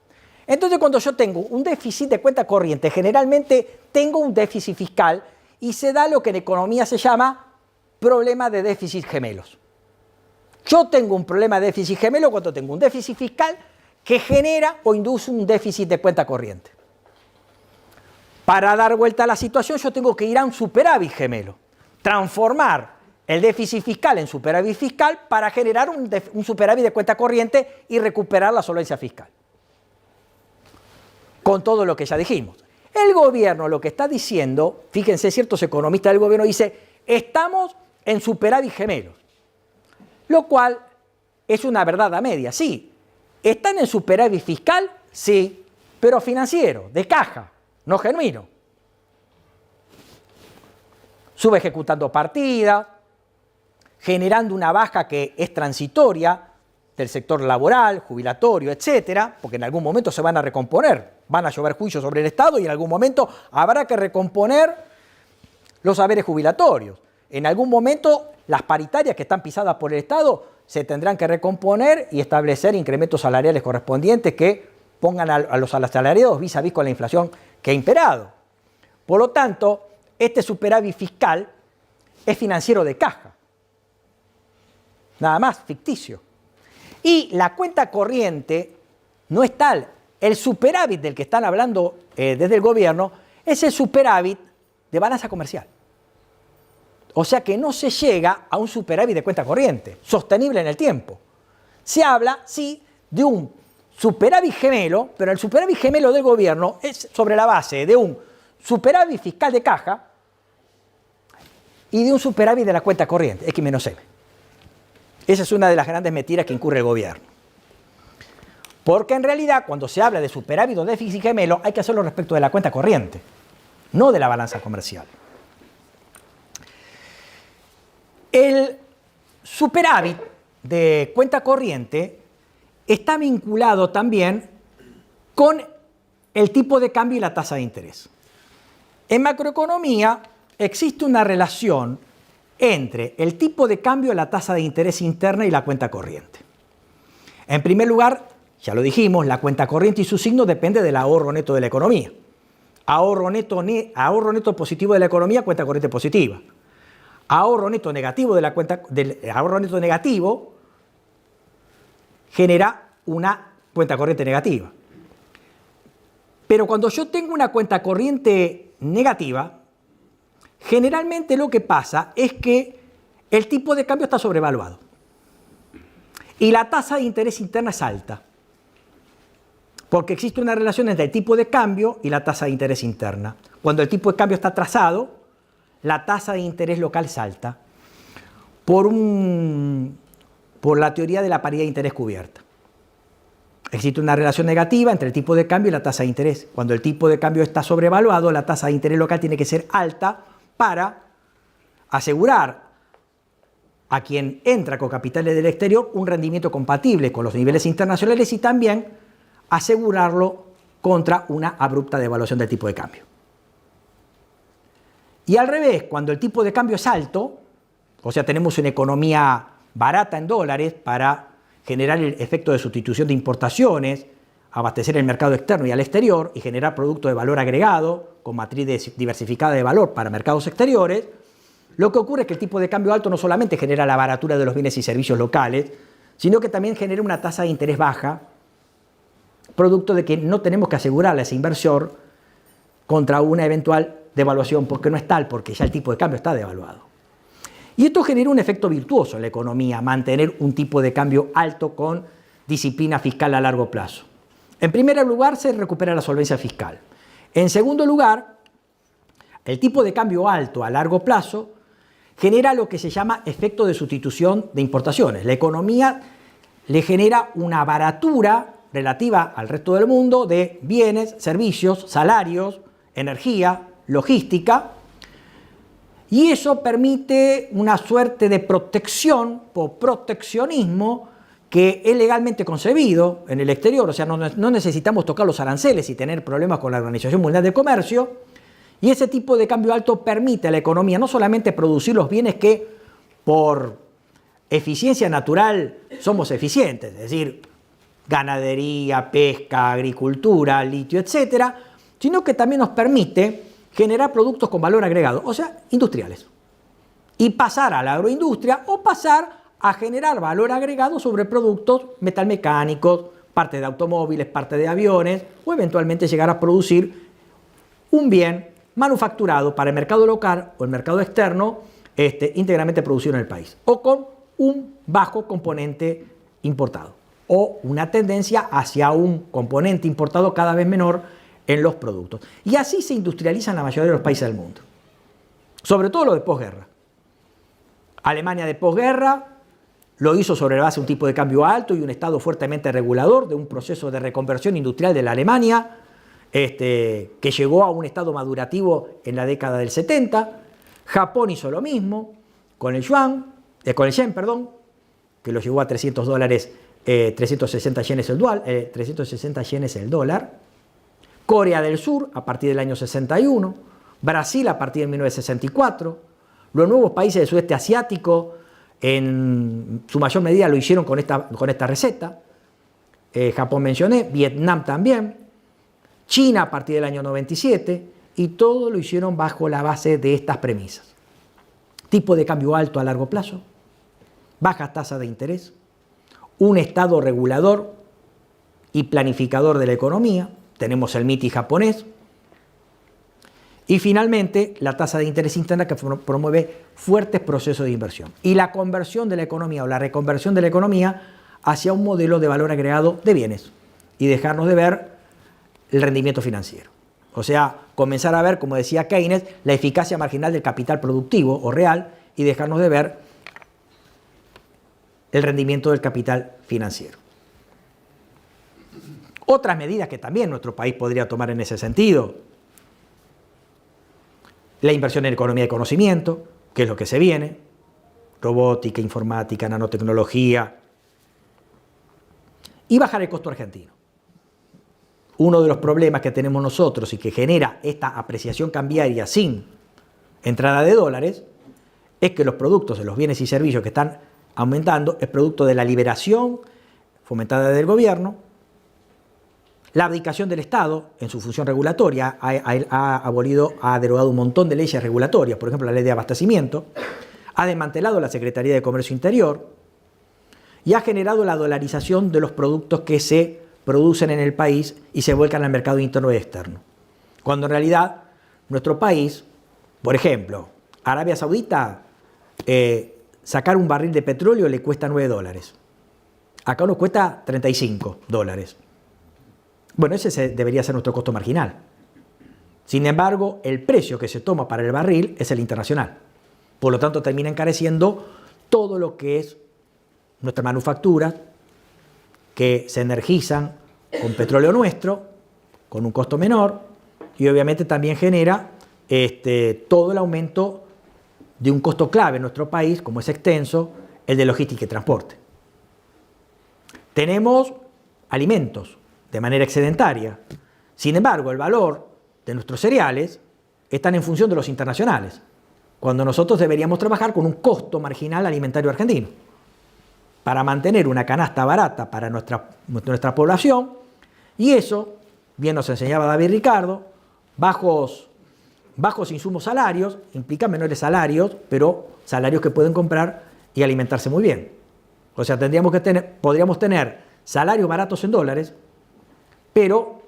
Entonces, cuando yo tengo un déficit de cuenta corriente, generalmente tengo un déficit fiscal y se da lo que en economía se llama problema de déficit gemelos. Yo tengo un problema de déficit gemelo cuando tengo un déficit fiscal que genera o induce un déficit de cuenta corriente. Para dar vuelta a la situación, yo tengo que ir a un superávit gemelo, transformar el déficit fiscal en superávit fiscal para generar un superávit de cuenta corriente y recuperar la solvencia fiscal. Con todo lo que ya dijimos. El gobierno lo que está diciendo, fíjense, ciertos economistas del gobierno dicen, estamos en superávit gemelos. Lo cual es una verdad a media, sí. ¿Están en superávit fiscal? Sí, pero financiero, de caja, no genuino. Subejecutando partidas, generando una baja que es transitoria del sector laboral, jubilatorio, etcétera, porque en algún momento se van a recomponer, van a llover juicios sobre el Estado y en algún momento habrá que recomponer los saberes jubilatorios. En algún momento las paritarias que están pisadas por el Estado se tendrán que recomponer y establecer incrementos salariales correspondientes que pongan a los asalariados vis a vis con la inflación que ha imperado. Por lo tanto, este superávit fiscal es financiero de caja. Nada más, ficticio. Y la cuenta corriente no es tal. El superávit del que están hablando desde el gobierno es el superávit de balanza comercial. O sea que no se llega a un superávit de cuenta corriente, sostenible en el tiempo. Se habla, sí, de un superávit gemelo, pero el superávit gemelo del gobierno es sobre la base de un superávit fiscal de caja y de un superávit de la cuenta corriente, X-M. Esa es una de las grandes mentiras que incurre el gobierno. Porque en realidad, cuando se habla de superávit o déficit gemelo, hay que hacerlo respecto de la cuenta corriente, no de la balanza comercial. El superávit de cuenta corriente está vinculado también con el tipo de cambio y la tasa de interés. En macroeconomía existe una relación entre el tipo de cambio, la tasa de interés interna y la cuenta corriente. En primer lugar, ya lo dijimos, la cuenta corriente y su signo depende del ahorro neto de la economía. Ahorro neto positivo de la economía, cuenta corriente positiva. Ahorro neto negativo ahorro neto negativo genera una cuenta corriente negativa. Pero cuando yo tengo una cuenta corriente negativa, generalmente lo que pasa es que el tipo de cambio está sobrevaluado y la tasa de interés interna es alta, porque existe una relación entre el tipo de cambio y la tasa de interés interna. Cuando el tipo de cambio está atrasado, la tasa de interés local es alta por la teoría de la paridad de interés cubierta. Existe una relación negativa entre el tipo de cambio y la tasa de interés. Cuando el tipo de cambio está sobrevaluado, la tasa de interés local tiene que ser alta para asegurar a quien entra con capitales del exterior un rendimiento compatible con los niveles internacionales y también asegurarlo contra una abrupta devaluación del tipo de cambio. Y al revés, cuando el tipo de cambio es alto, o sea, tenemos una economía barata en dólares para generar el efecto de sustitución de importaciones, abastecer el mercado externo y al exterior y generar productos de valor agregado con matriz diversificada de valor para mercados exteriores, lo que ocurre es que el tipo de cambio alto no solamente genera la baratura de los bienes y servicios locales, sino que también genera una tasa de interés baja, producto de que no tenemos que asegurarle a ese inversor contra una eventual devaluación, porque no es tal, porque ya el tipo de cambio está devaluado. Y esto genera un efecto virtuoso en la economía, mantener un tipo de cambio alto con disciplina fiscal a largo plazo. En primer lugar, se recupera la solvencia fiscal. En segundo lugar, el tipo de cambio alto a largo plazo genera lo que se llama efecto de sustitución de importaciones. La economía le genera una baratura relativa al resto del mundo de bienes, servicios, salarios, energía, logística, y eso permite una suerte de protección o proteccionismo que es legalmente concebido en el exterior. O sea, no necesitamos tocar los aranceles y tener problemas con la Organización Mundial del Comercio. Y ese tipo de cambio alto permite a la economía no solamente producir los bienes que por eficiencia natural somos eficientes, es decir, ganadería, pesca, agricultura, litio, etcétera, sino que también nos permite generar productos con valor agregado, o sea, industriales. Y pasar a la agroindustria o pasar a generar valor agregado sobre productos metalmecánicos, parte de automóviles, parte de aviones, o eventualmente llegar a producir un bien manufacturado para el mercado local o el mercado externo, íntegramente producido en el país, o con un bajo componente importado, o una tendencia hacia un componente importado cada vez menor en los productos. Y así se industrializan la mayoría de los países del mundo, sobre todo los de posguerra. Alemania de posguerra lo hizo sobre la base de un tipo de cambio alto y un Estado fuertemente regulador de un proceso de reconversión industrial de la Alemania, que llegó a un estado madurativo en la década del 70. Japón hizo lo mismo con el yen, que lo llevó a $300, 360 yenes el dólar. Corea del Sur a partir del año 61, Brasil a partir de 1964, los nuevos países del sudeste asiático en su mayor medida lo hicieron con esta receta. Japón mencioné, Vietnam también, China a partir del año 97, y todo lo hicieron bajo la base de estas premisas. Tipo de cambio alto a largo plazo, baja tasa de interés, un Estado regulador y planificador de la economía, tenemos el MITI japonés, y finalmente la tasa de interés interna que promueve fuertes procesos de inversión. Y la conversión de la economía o la reconversión de la economía hacia un modelo de valor agregado de bienes y dejarnos de ver el rendimiento financiero. O sea, comenzar a ver, como decía Keynes, la eficacia marginal del capital productivo o real y dejarnos de ver el rendimiento del capital financiero. Otras medidas que también nuestro país podría tomar en ese sentido: la inversión en economía de conocimiento, que es lo que se viene, robótica, informática, nanotecnología, y bajar el costo argentino. Uno de los problemas que tenemos nosotros y que genera esta apreciación cambiaria sin entrada de dólares es que los productos de los bienes y servicios que están aumentando es producto de la liberación fomentada del gobierno, la abdicación del Estado en su función regulatoria, ha derogado un montón de leyes regulatorias, por ejemplo la ley de abastecimiento, ha desmantelado la Secretaría de Comercio Interior y ha generado la dolarización de los productos que se producen en el país y se vuelcan al mercado interno y externo. Cuando en realidad nuestro país, por ejemplo, Arabia Saudita, sacar un barril de petróleo le cuesta $9. Acá nos cuesta $35. Bueno, ese debería ser nuestro costo marginal. Sin embargo, el precio que se toma para el barril es el internacional. Por lo tanto, termina encareciendo todo lo que es nuestra manufactura, que se energizan con petróleo nuestro, con un costo menor, y obviamente también genera todo el aumento de un costo clave en nuestro país, como es extenso, el de logística y transporte. Tenemos alimentos de manera excedentaria. Sin embargo, el valor de nuestros cereales están en función de los internacionales, cuando nosotros deberíamos trabajar con un costo marginal alimentario argentino para mantener una canasta barata para nuestra población, y eso, bien nos enseñaba David Ricardo, bajos insumos salarios, implica menores salarios, pero salarios que pueden comprar y alimentarse muy bien. O sea, podríamos tener salarios baratos en dólares, pero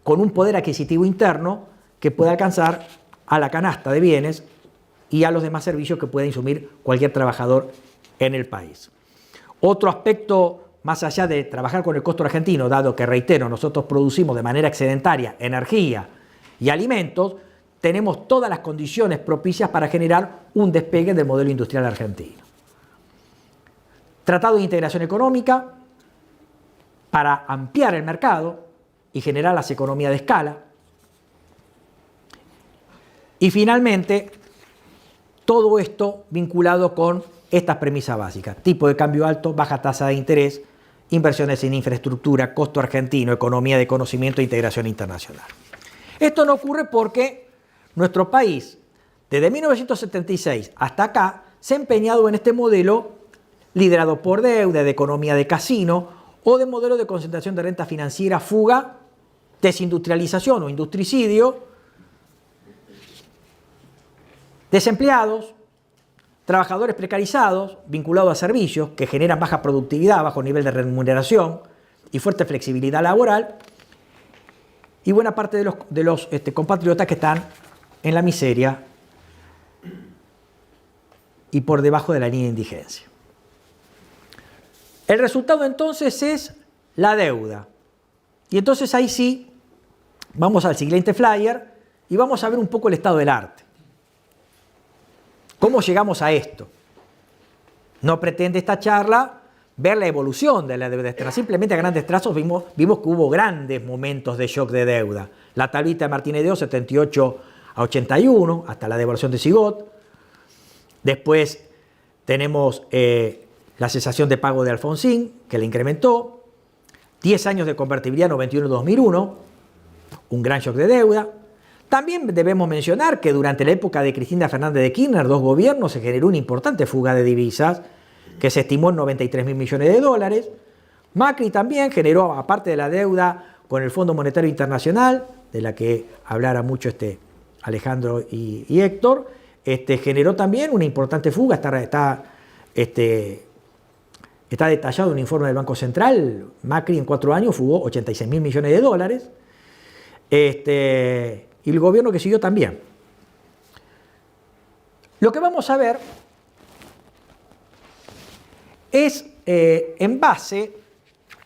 con un poder adquisitivo interno que pueda alcanzar a la canasta de bienes y a los demás servicios que pueda insumir cualquier trabajador en el país. Otro aspecto, más allá de trabajar con el costo argentino, dado que, reitero, nosotros producimos de manera excedentaria energía y alimentos, tenemos todas las condiciones propicias para generar un despegue del modelo industrial argentino. Tratado de integración económica para ampliar el mercado y generar las economías de escala. Y finalmente, todo esto vinculado con estas premisas básicas: tipo de cambio alto, baja tasa de interés, inversiones en infraestructura, costo argentino, economía de conocimiento e integración internacional. Esto no ocurre porque nuestro país, desde 1976 hasta acá, se ha empeñado en este modelo liderado por deuda, de economía de casino o de modelo de concentración de renta financiera, fuga, desindustrialización o industricidio, desempleados, trabajadores precarizados vinculados a servicios que generan baja productividad, bajo nivel de remuneración y fuerte flexibilidad laboral, y buena parte de los compatriotas que están en la miseria y por debajo de la línea de indigencia. El resultado entonces es la deuda. Y entonces ahí sí, vamos al siguiente flyer y vamos a ver un poco el estado del arte. ¿Cómo llegamos a esto? No pretende esta charla ver la evolución de la deuda externa. Simplemente a grandes trazos vimos que hubo grandes momentos de shock de deuda. La tablita de Martínez de O, 78 a 81, hasta la devaluación de Sigot. Después tenemos la cesación de pago de Alfonsín, que la incrementó. 10 años de convertibilidad 91-2001, un gran shock de deuda. También debemos mencionar que durante la época de Cristina Fernández de Kirchner, 2 gobiernos, se generó una importante fuga de divisas que se estimó en 93.000 millones de dólares. Macri también generó, aparte de la deuda con el Fondo Monetario Internacional, de la que hablara mucho Alejandro y Héctor, generó también una importante fuga. Está detallado en un informe del Banco Central. Macri en 4 años fugó 86.000 millones de dólares. Y el gobierno que siguió también. Lo que vamos a ver es en base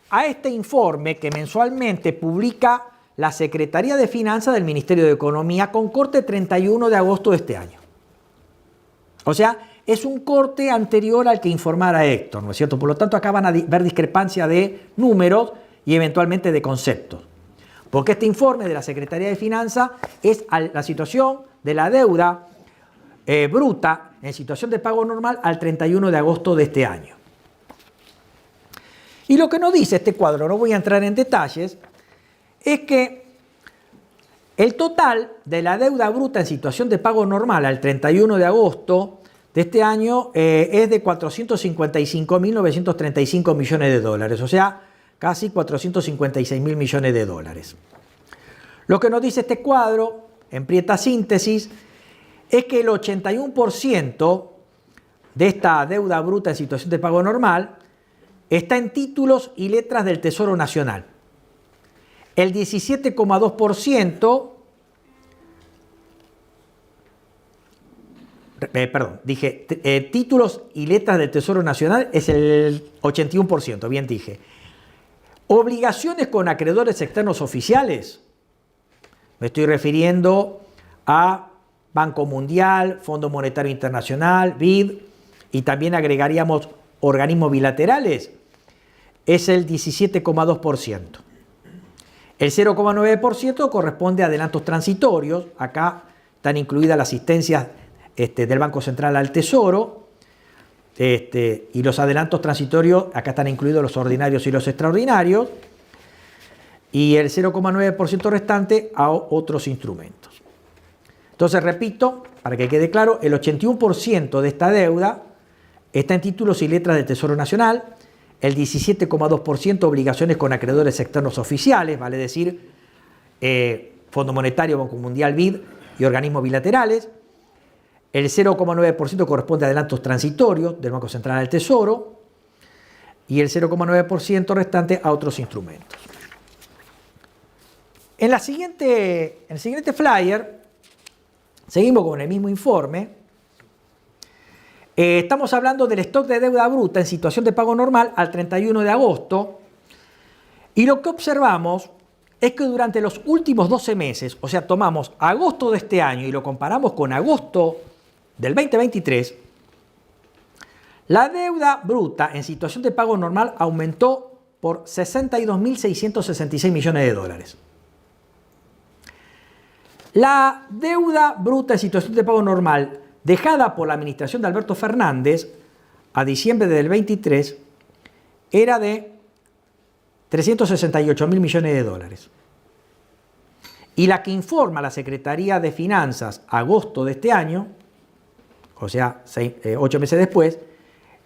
a este informe que mensualmente publica la Secretaría de Finanzas del Ministerio de Economía, con corte 31 de agosto de este año. O sea, es un corte anterior al que informara Héctor, ¿no es cierto? Por lo tanto, acá van a ver discrepancia de números y eventualmente de conceptos. Porque este informe de la Secretaría de Finanzas es la situación de la deuda bruta en situación de pago normal al 31 de agosto de este año. Y lo que nos dice este cuadro, no voy a entrar en detalles, es que el total de la deuda bruta en situación de pago normal al 31 de agosto de este año es de 455.935 millones de dólares, o sea, casi 456.000 millones de dólares. Lo que nos dice este cuadro, en prieta síntesis, es que el 81% de esta deuda bruta en situación de pago normal está en títulos y letras del Tesoro Nacional. El 17,2%, títulos y letras del Tesoro Nacional es el 81%, bien dije. Obligaciones con acreedores externos oficiales, me estoy refiriendo a Banco Mundial, Fondo Monetario Internacional, BID, y también agregaríamos organismos bilaterales, es el 17,2%. El 0,9% corresponde a adelantos transitorios. Acá están incluidas las asistencias del Banco Central al Tesoro. Y los adelantos transitorios, acá están incluidos los ordinarios y los extraordinarios. Y el 0,9% restante a otros instrumentos. Entonces, repito, para que quede claro, el 81% de esta deuda está en títulos y letras del Tesoro Nacional, el 17,2% obligaciones con acreedores externos oficiales, vale decir, Fondo Monetario, Banco Mundial, BID y organismos bilaterales, el 0,9% corresponde a adelantos transitorios del Banco Central al Tesoro y el 0,9% restante a otros instrumentos. En el siguiente flyer, seguimos con el mismo informe. Estamos hablando del stock de deuda bruta en situación de pago normal al 31 de agosto. Y lo que observamos es que durante los últimos 12 meses, o sea, tomamos agosto de este año y lo comparamos con agosto del 2023, la deuda bruta en situación de pago normal aumentó por 62.666 millones de dólares. La deuda bruta en situación de pago normal dejada por la administración de Alberto Fernández a diciembre del 23 era de 368.000 millones de dólares. Y la que informa la Secretaría de Finanzas agosto de este año, o sea, 8 meses después,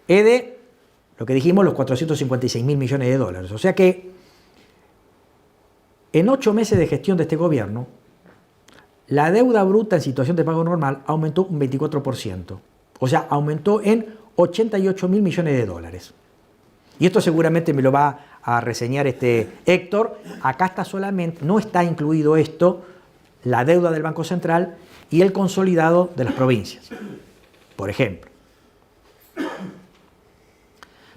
es de lo que dijimos, los 456.000 millones de dólares. O sea que en 8 meses de gestión de este gobierno, la deuda bruta en situación de pago normal aumentó un 24%. O sea, aumentó en 88.000 millones de dólares. Y esto seguramente me lo va a reseñar Héctor. Acá está solamente, no está incluido esto, la deuda del Banco Central y el consolidado de las provincias, por ejemplo.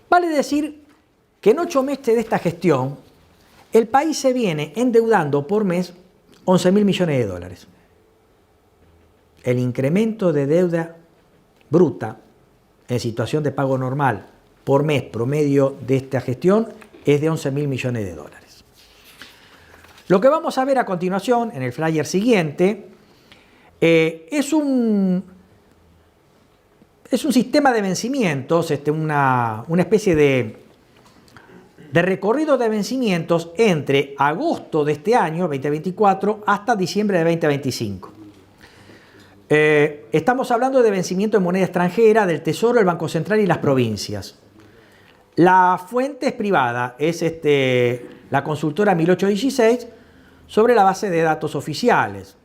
Vale decir que en 8 meses de esta gestión, el país se viene endeudando por mes 11.000 millones de dólares. El incremento de deuda bruta en situación de pago normal por mes promedio de esta gestión es de 11.000 millones de dólares. Lo que vamos a ver a continuación, en el flyer siguiente, es un sistema de vencimientos, una especie de recorrido de vencimientos entre agosto de este año, 2024, hasta diciembre de 2025. Estamos hablando de vencimiento en moneda extranjera del Tesoro, el Banco Central y las provincias. La fuente es privada, es la consultora 1816 sobre la base de datos oficiales.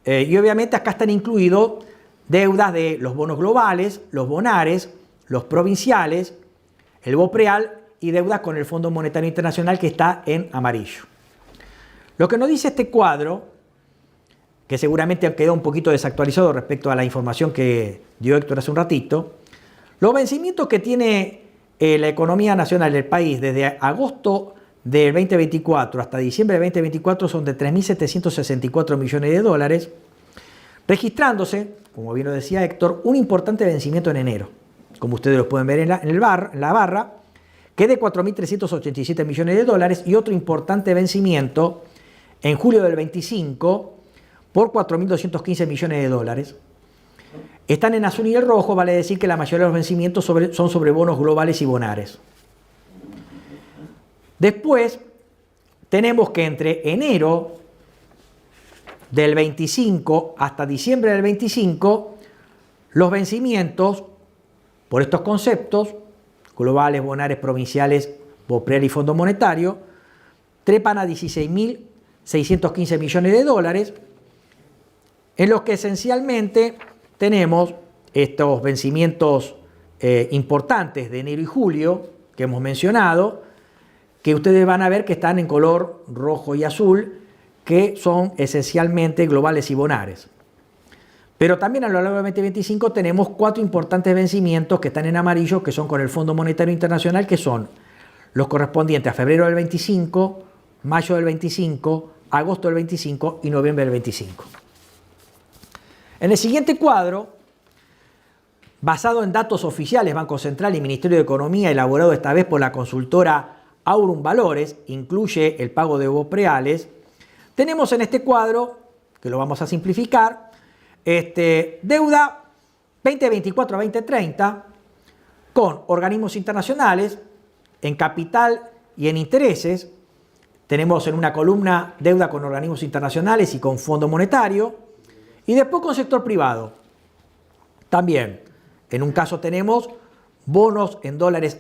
Y obviamente acá están incluidos deudas de los bonos globales, los bonares, los provinciales, el BOPREAL y deudas con el Fondo Monetario Internacional que está en amarillo. Lo que nos dice este cuadro, que seguramente quedó un poquito desactualizado respecto a la información que dio Héctor hace un ratito, los vencimientos que tiene la economía nacional del país desde agosto del 2024 hasta diciembre del 2024 son de 3.764 millones de dólares, registrándose, como bien lo decía Héctor, un importante vencimiento en enero, como ustedes lo pueden ver en la barra, que es de 4.387 millones de dólares, y otro importante vencimiento en julio del 25 por 4.215 millones de dólares. Están en azul y el rojo, vale decir que la mayoría de los vencimientos son sobre bonos globales y bonares. Después, tenemos que entre enero del 25 hasta diciembre del 25, los vencimientos por estos conceptos, globales, bonares, provinciales, BOPREAL y Fondo Monetario, trepan a 16.615 millones de dólares, en los que esencialmente tenemos estos vencimientos importantes de enero y julio que hemos mencionado, que ustedes van a ver que están en color rojo y azul, que son esencialmente globales y bonares. Pero también a lo largo del 2025 tenemos 4 importantes vencimientos que están en amarillo, que son con el Fondo Monetario Internacional, que son los correspondientes a febrero del 25, mayo del 25, agosto del 25 y noviembre del 25. En el siguiente cuadro, basado en datos oficiales, Banco Central y Ministerio de Economía, elaborado esta vez por la consultora Aurum Valores, incluye el pago de BOPREALes, tenemos en este cuadro, que lo vamos a simplificar, deuda 2024 a 2030, con organismos internacionales, en capital y en intereses. Tenemos en una columna deuda con organismos internacionales y con Fondo Monetario, y después con sector privado. También, en un caso tenemos bonos en dólares,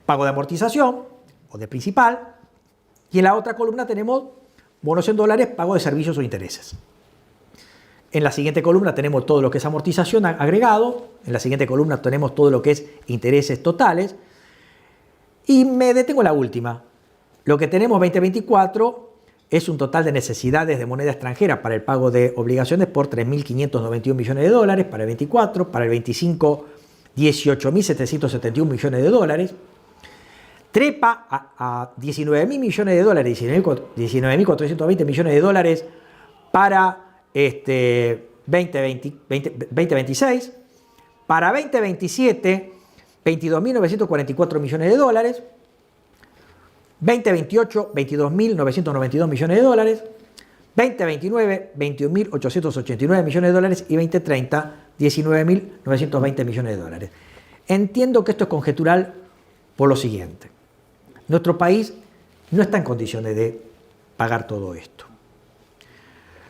pago de amortización o de principal, y en la otra columna tenemos bonos en dólares, pago de servicios o intereses. En la siguiente columna tenemos todo lo que es amortización agregado, en la siguiente columna tenemos todo lo que es intereses totales, y me detengo en la última. Lo que tenemos 2024 es un total de necesidades de moneda extranjera para el pago de obligaciones por 3.591 millones de dólares para el 24, para el 25, 18.771 millones de dólares. Trepa a 19.000 millones de dólares, 19.420 millones de dólares para 2026. Para 2027, 22.944 millones de dólares. 2028, 22.992 millones de dólares. 2029, 21.889 millones de dólares. Y 2030, 19.920 millones de dólares. Entiendo que esto es conjetural por lo siguiente. Nuestro país no está en condiciones de pagar todo esto.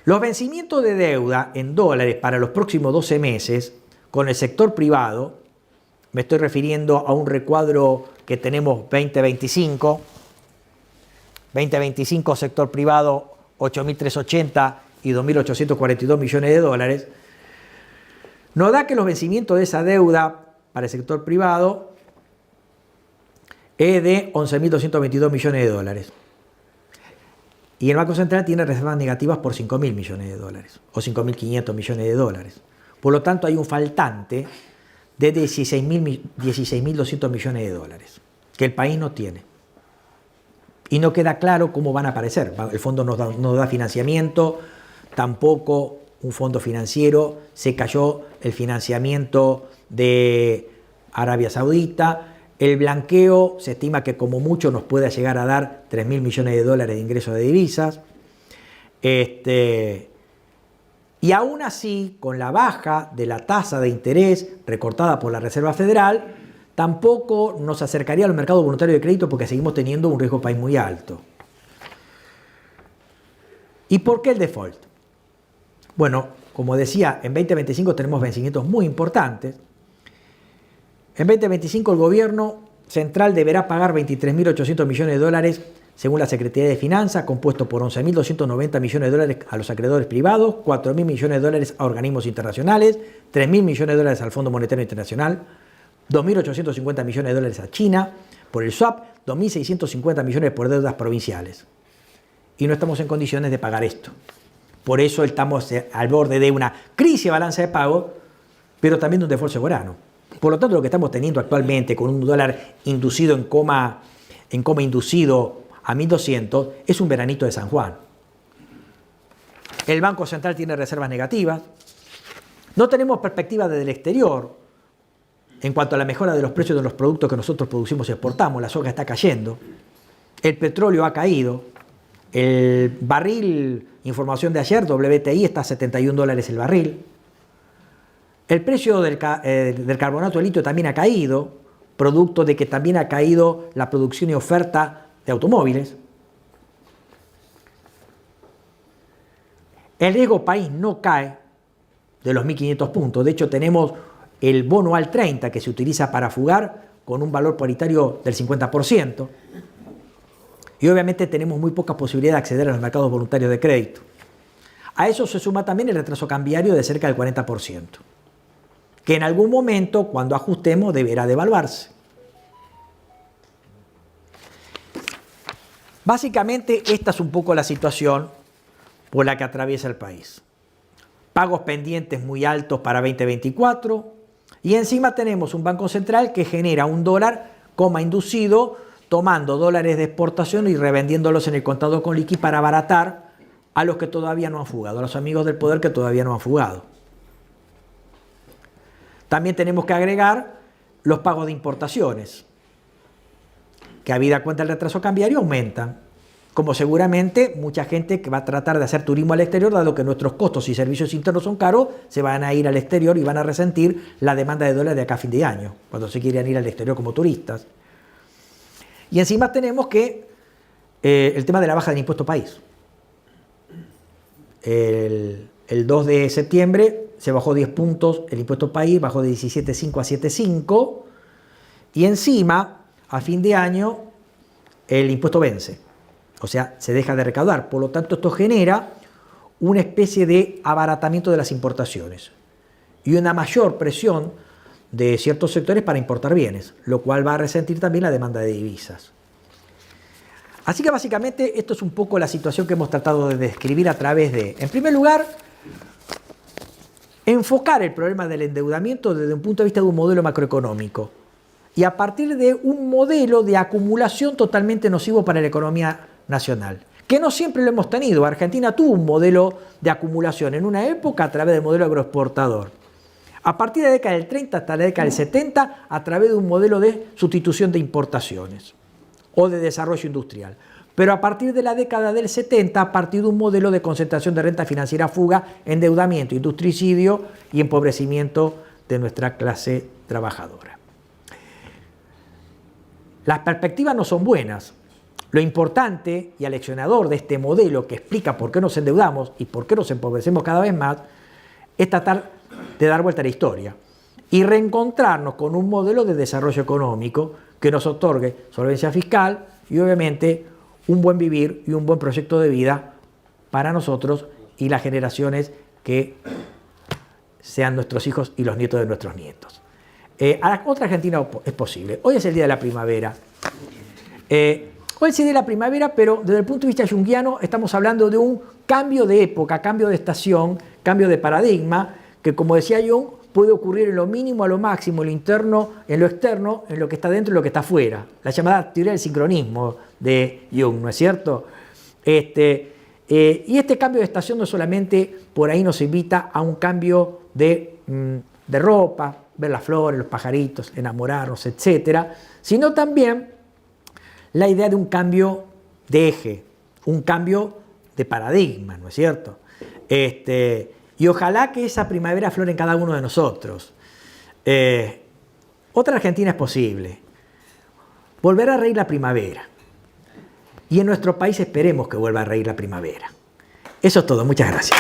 Los vencimientos de deuda en dólares para los próximos 12 meses con el sector privado, me estoy refiriendo a un recuadro que tenemos 2025 sector privado 8.380 y 2.842 millones de dólares, nos da que los vencimientos de esa deuda para el sector privado es de 11.222 millones de dólares. Y el Banco Central tiene reservas negativas por 5.000 millones de dólares o 5.500 millones de dólares. Por lo tanto, hay un faltante de 16.200 millones de dólares que el país no tiene. Y no queda claro cómo van a aparecer. El fondo no da financiamiento, tampoco un fondo financiero. Se cayó el financiamiento de Arabia Saudita. El blanqueo se estima que como mucho nos pueda llegar a dar 3.000 millones de dólares de ingresos de divisas. Y aún así, con la baja de la tasa de interés recortada por la Reserva Federal, tampoco nos acercaría al mercado voluntario de crédito porque seguimos teniendo un riesgo país muy alto. ¿Y por qué el default? Bueno, como decía, en 2025 tenemos vencimientos muy importantes. En 2025 el gobierno central deberá pagar 23.800 millones de dólares según la Secretaría de Finanzas, compuesto por 11.290 millones de dólares a los acreedores privados, 4.000 millones de dólares a organismos internacionales, 3.000 millones de dólares al Fondo Monetario Internacional, 2.850 millones de dólares a China por el swap, 2.650 millones por deudas provinciales. Y no estamos en condiciones de pagar esto. Por eso estamos al borde de una crisis de balanza de pago, pero también de un default soberano. Por lo tanto, lo que estamos teniendo actualmente con un dólar inducido en coma inducido a 1.200 es un veranito de San Juan. El Banco Central tiene reservas negativas. No tenemos perspectiva desde el exterior en cuanto a la mejora de los precios de los productos que nosotros producimos y exportamos. La soja está cayendo. El petróleo ha caído. El barril, información de ayer, WTI está a 71 dólares el barril. El precio del carbonato de litio también ha caído, producto de que también ha caído la producción y oferta de automóviles. El riesgo país no cae de los 1.500 puntos. De hecho, tenemos el bono al 30 que se utiliza para fugar con un valor paritario del 50%. Y obviamente tenemos muy poca posibilidad de acceder a los mercados voluntarios de crédito. A eso se suma también el retraso cambiario de cerca del 40%. Que en algún momento, cuando ajustemos, deberá devaluarse. Básicamente, esta es un poco la situación por la que atraviesa el país. Pagos pendientes muy altos para 2024 y encima tenemos un Banco Central que genera un dólar coma inducido, tomando dólares de exportación y revendiéndolos en el contado con liqui para abaratar a los que todavía no han fugado, a los amigos del poder que todavía no han fugado. También tenemos que agregar los pagos de importaciones, que habida cuenta del retraso cambiario aumentan, como seguramente mucha gente que va a tratar de hacer turismo al exterior, dado que nuestros costos y servicios internos son caros, se van a ir al exterior y van a resentir la demanda de dólares de acá a fin de año, cuando se quieran ir al exterior como turistas. Y encima tenemos que el tema de la baja del impuesto país. El 2 de septiembre se bajó 10 puntos el impuesto país, bajó de 17,5 a 7,5, y encima, a fin de año, el impuesto vence. O sea, se deja de recaudar. Por lo tanto, esto genera una especie de abaratamiento de las importaciones y una mayor presión de ciertos sectores para importar bienes, lo cual va a resentir también la demanda de divisas. Así que básicamente esto es un poco la situación que hemos tratado de describir a través de, en primer lugar, enfocar el problema del endeudamiento desde un punto de vista de un modelo macroeconómico y a partir de un modelo de acumulación totalmente nocivo para la economía nacional, que no siempre lo hemos tenido. Argentina tuvo un modelo de acumulación en una época a través del modelo agroexportador. A partir de la década del 30 hasta la década del 70, a través de un modelo de sustitución de importaciones o de desarrollo industrial. Pero a partir de la década del 70, a partir de un modelo de concentración de renta financiera, fuga, endeudamiento, industricidio y empobrecimiento de nuestra clase trabajadora. Las perspectivas no son buenas. Lo importante y aleccionador de este modelo que explica por qué nos endeudamos y por qué nos empobrecemos cada vez más es tratar de dar vuelta a la historia y reencontrarnos con un modelo de desarrollo económico que nos otorgue solvencia fiscal y obviamente un buen vivir y un buen proyecto de vida para nosotros y las generaciones que sean nuestros hijos y los nietos de nuestros nietos. A la otra Argentina es posible. Hoy es el día de la primavera. Hoy es el día de la primavera, pero desde el punto de vista junguiano estamos hablando de un cambio de época, cambio de estación, cambio de paradigma, que como decía Jung, puede ocurrir en lo mínimo a lo máximo, en lo interno, en lo externo, en lo que está dentro y lo que está afuera. La llamada teoría del sincronismo de Jung, ¿no es cierto? Y este cambio de estación no solamente por ahí nos invita a un cambio de ropa, ver las flores, los pajaritos, enamorarnos, etcétera, sino también la idea de un cambio de eje, un cambio de paradigma, ¿no es cierto? Y ojalá que esa primavera flore en cada uno de nosotros. Otra Argentina es posible. Volver a reír la primavera. Y en nuestro país esperemos que vuelva a reír la primavera. Eso es todo. Muchas gracias.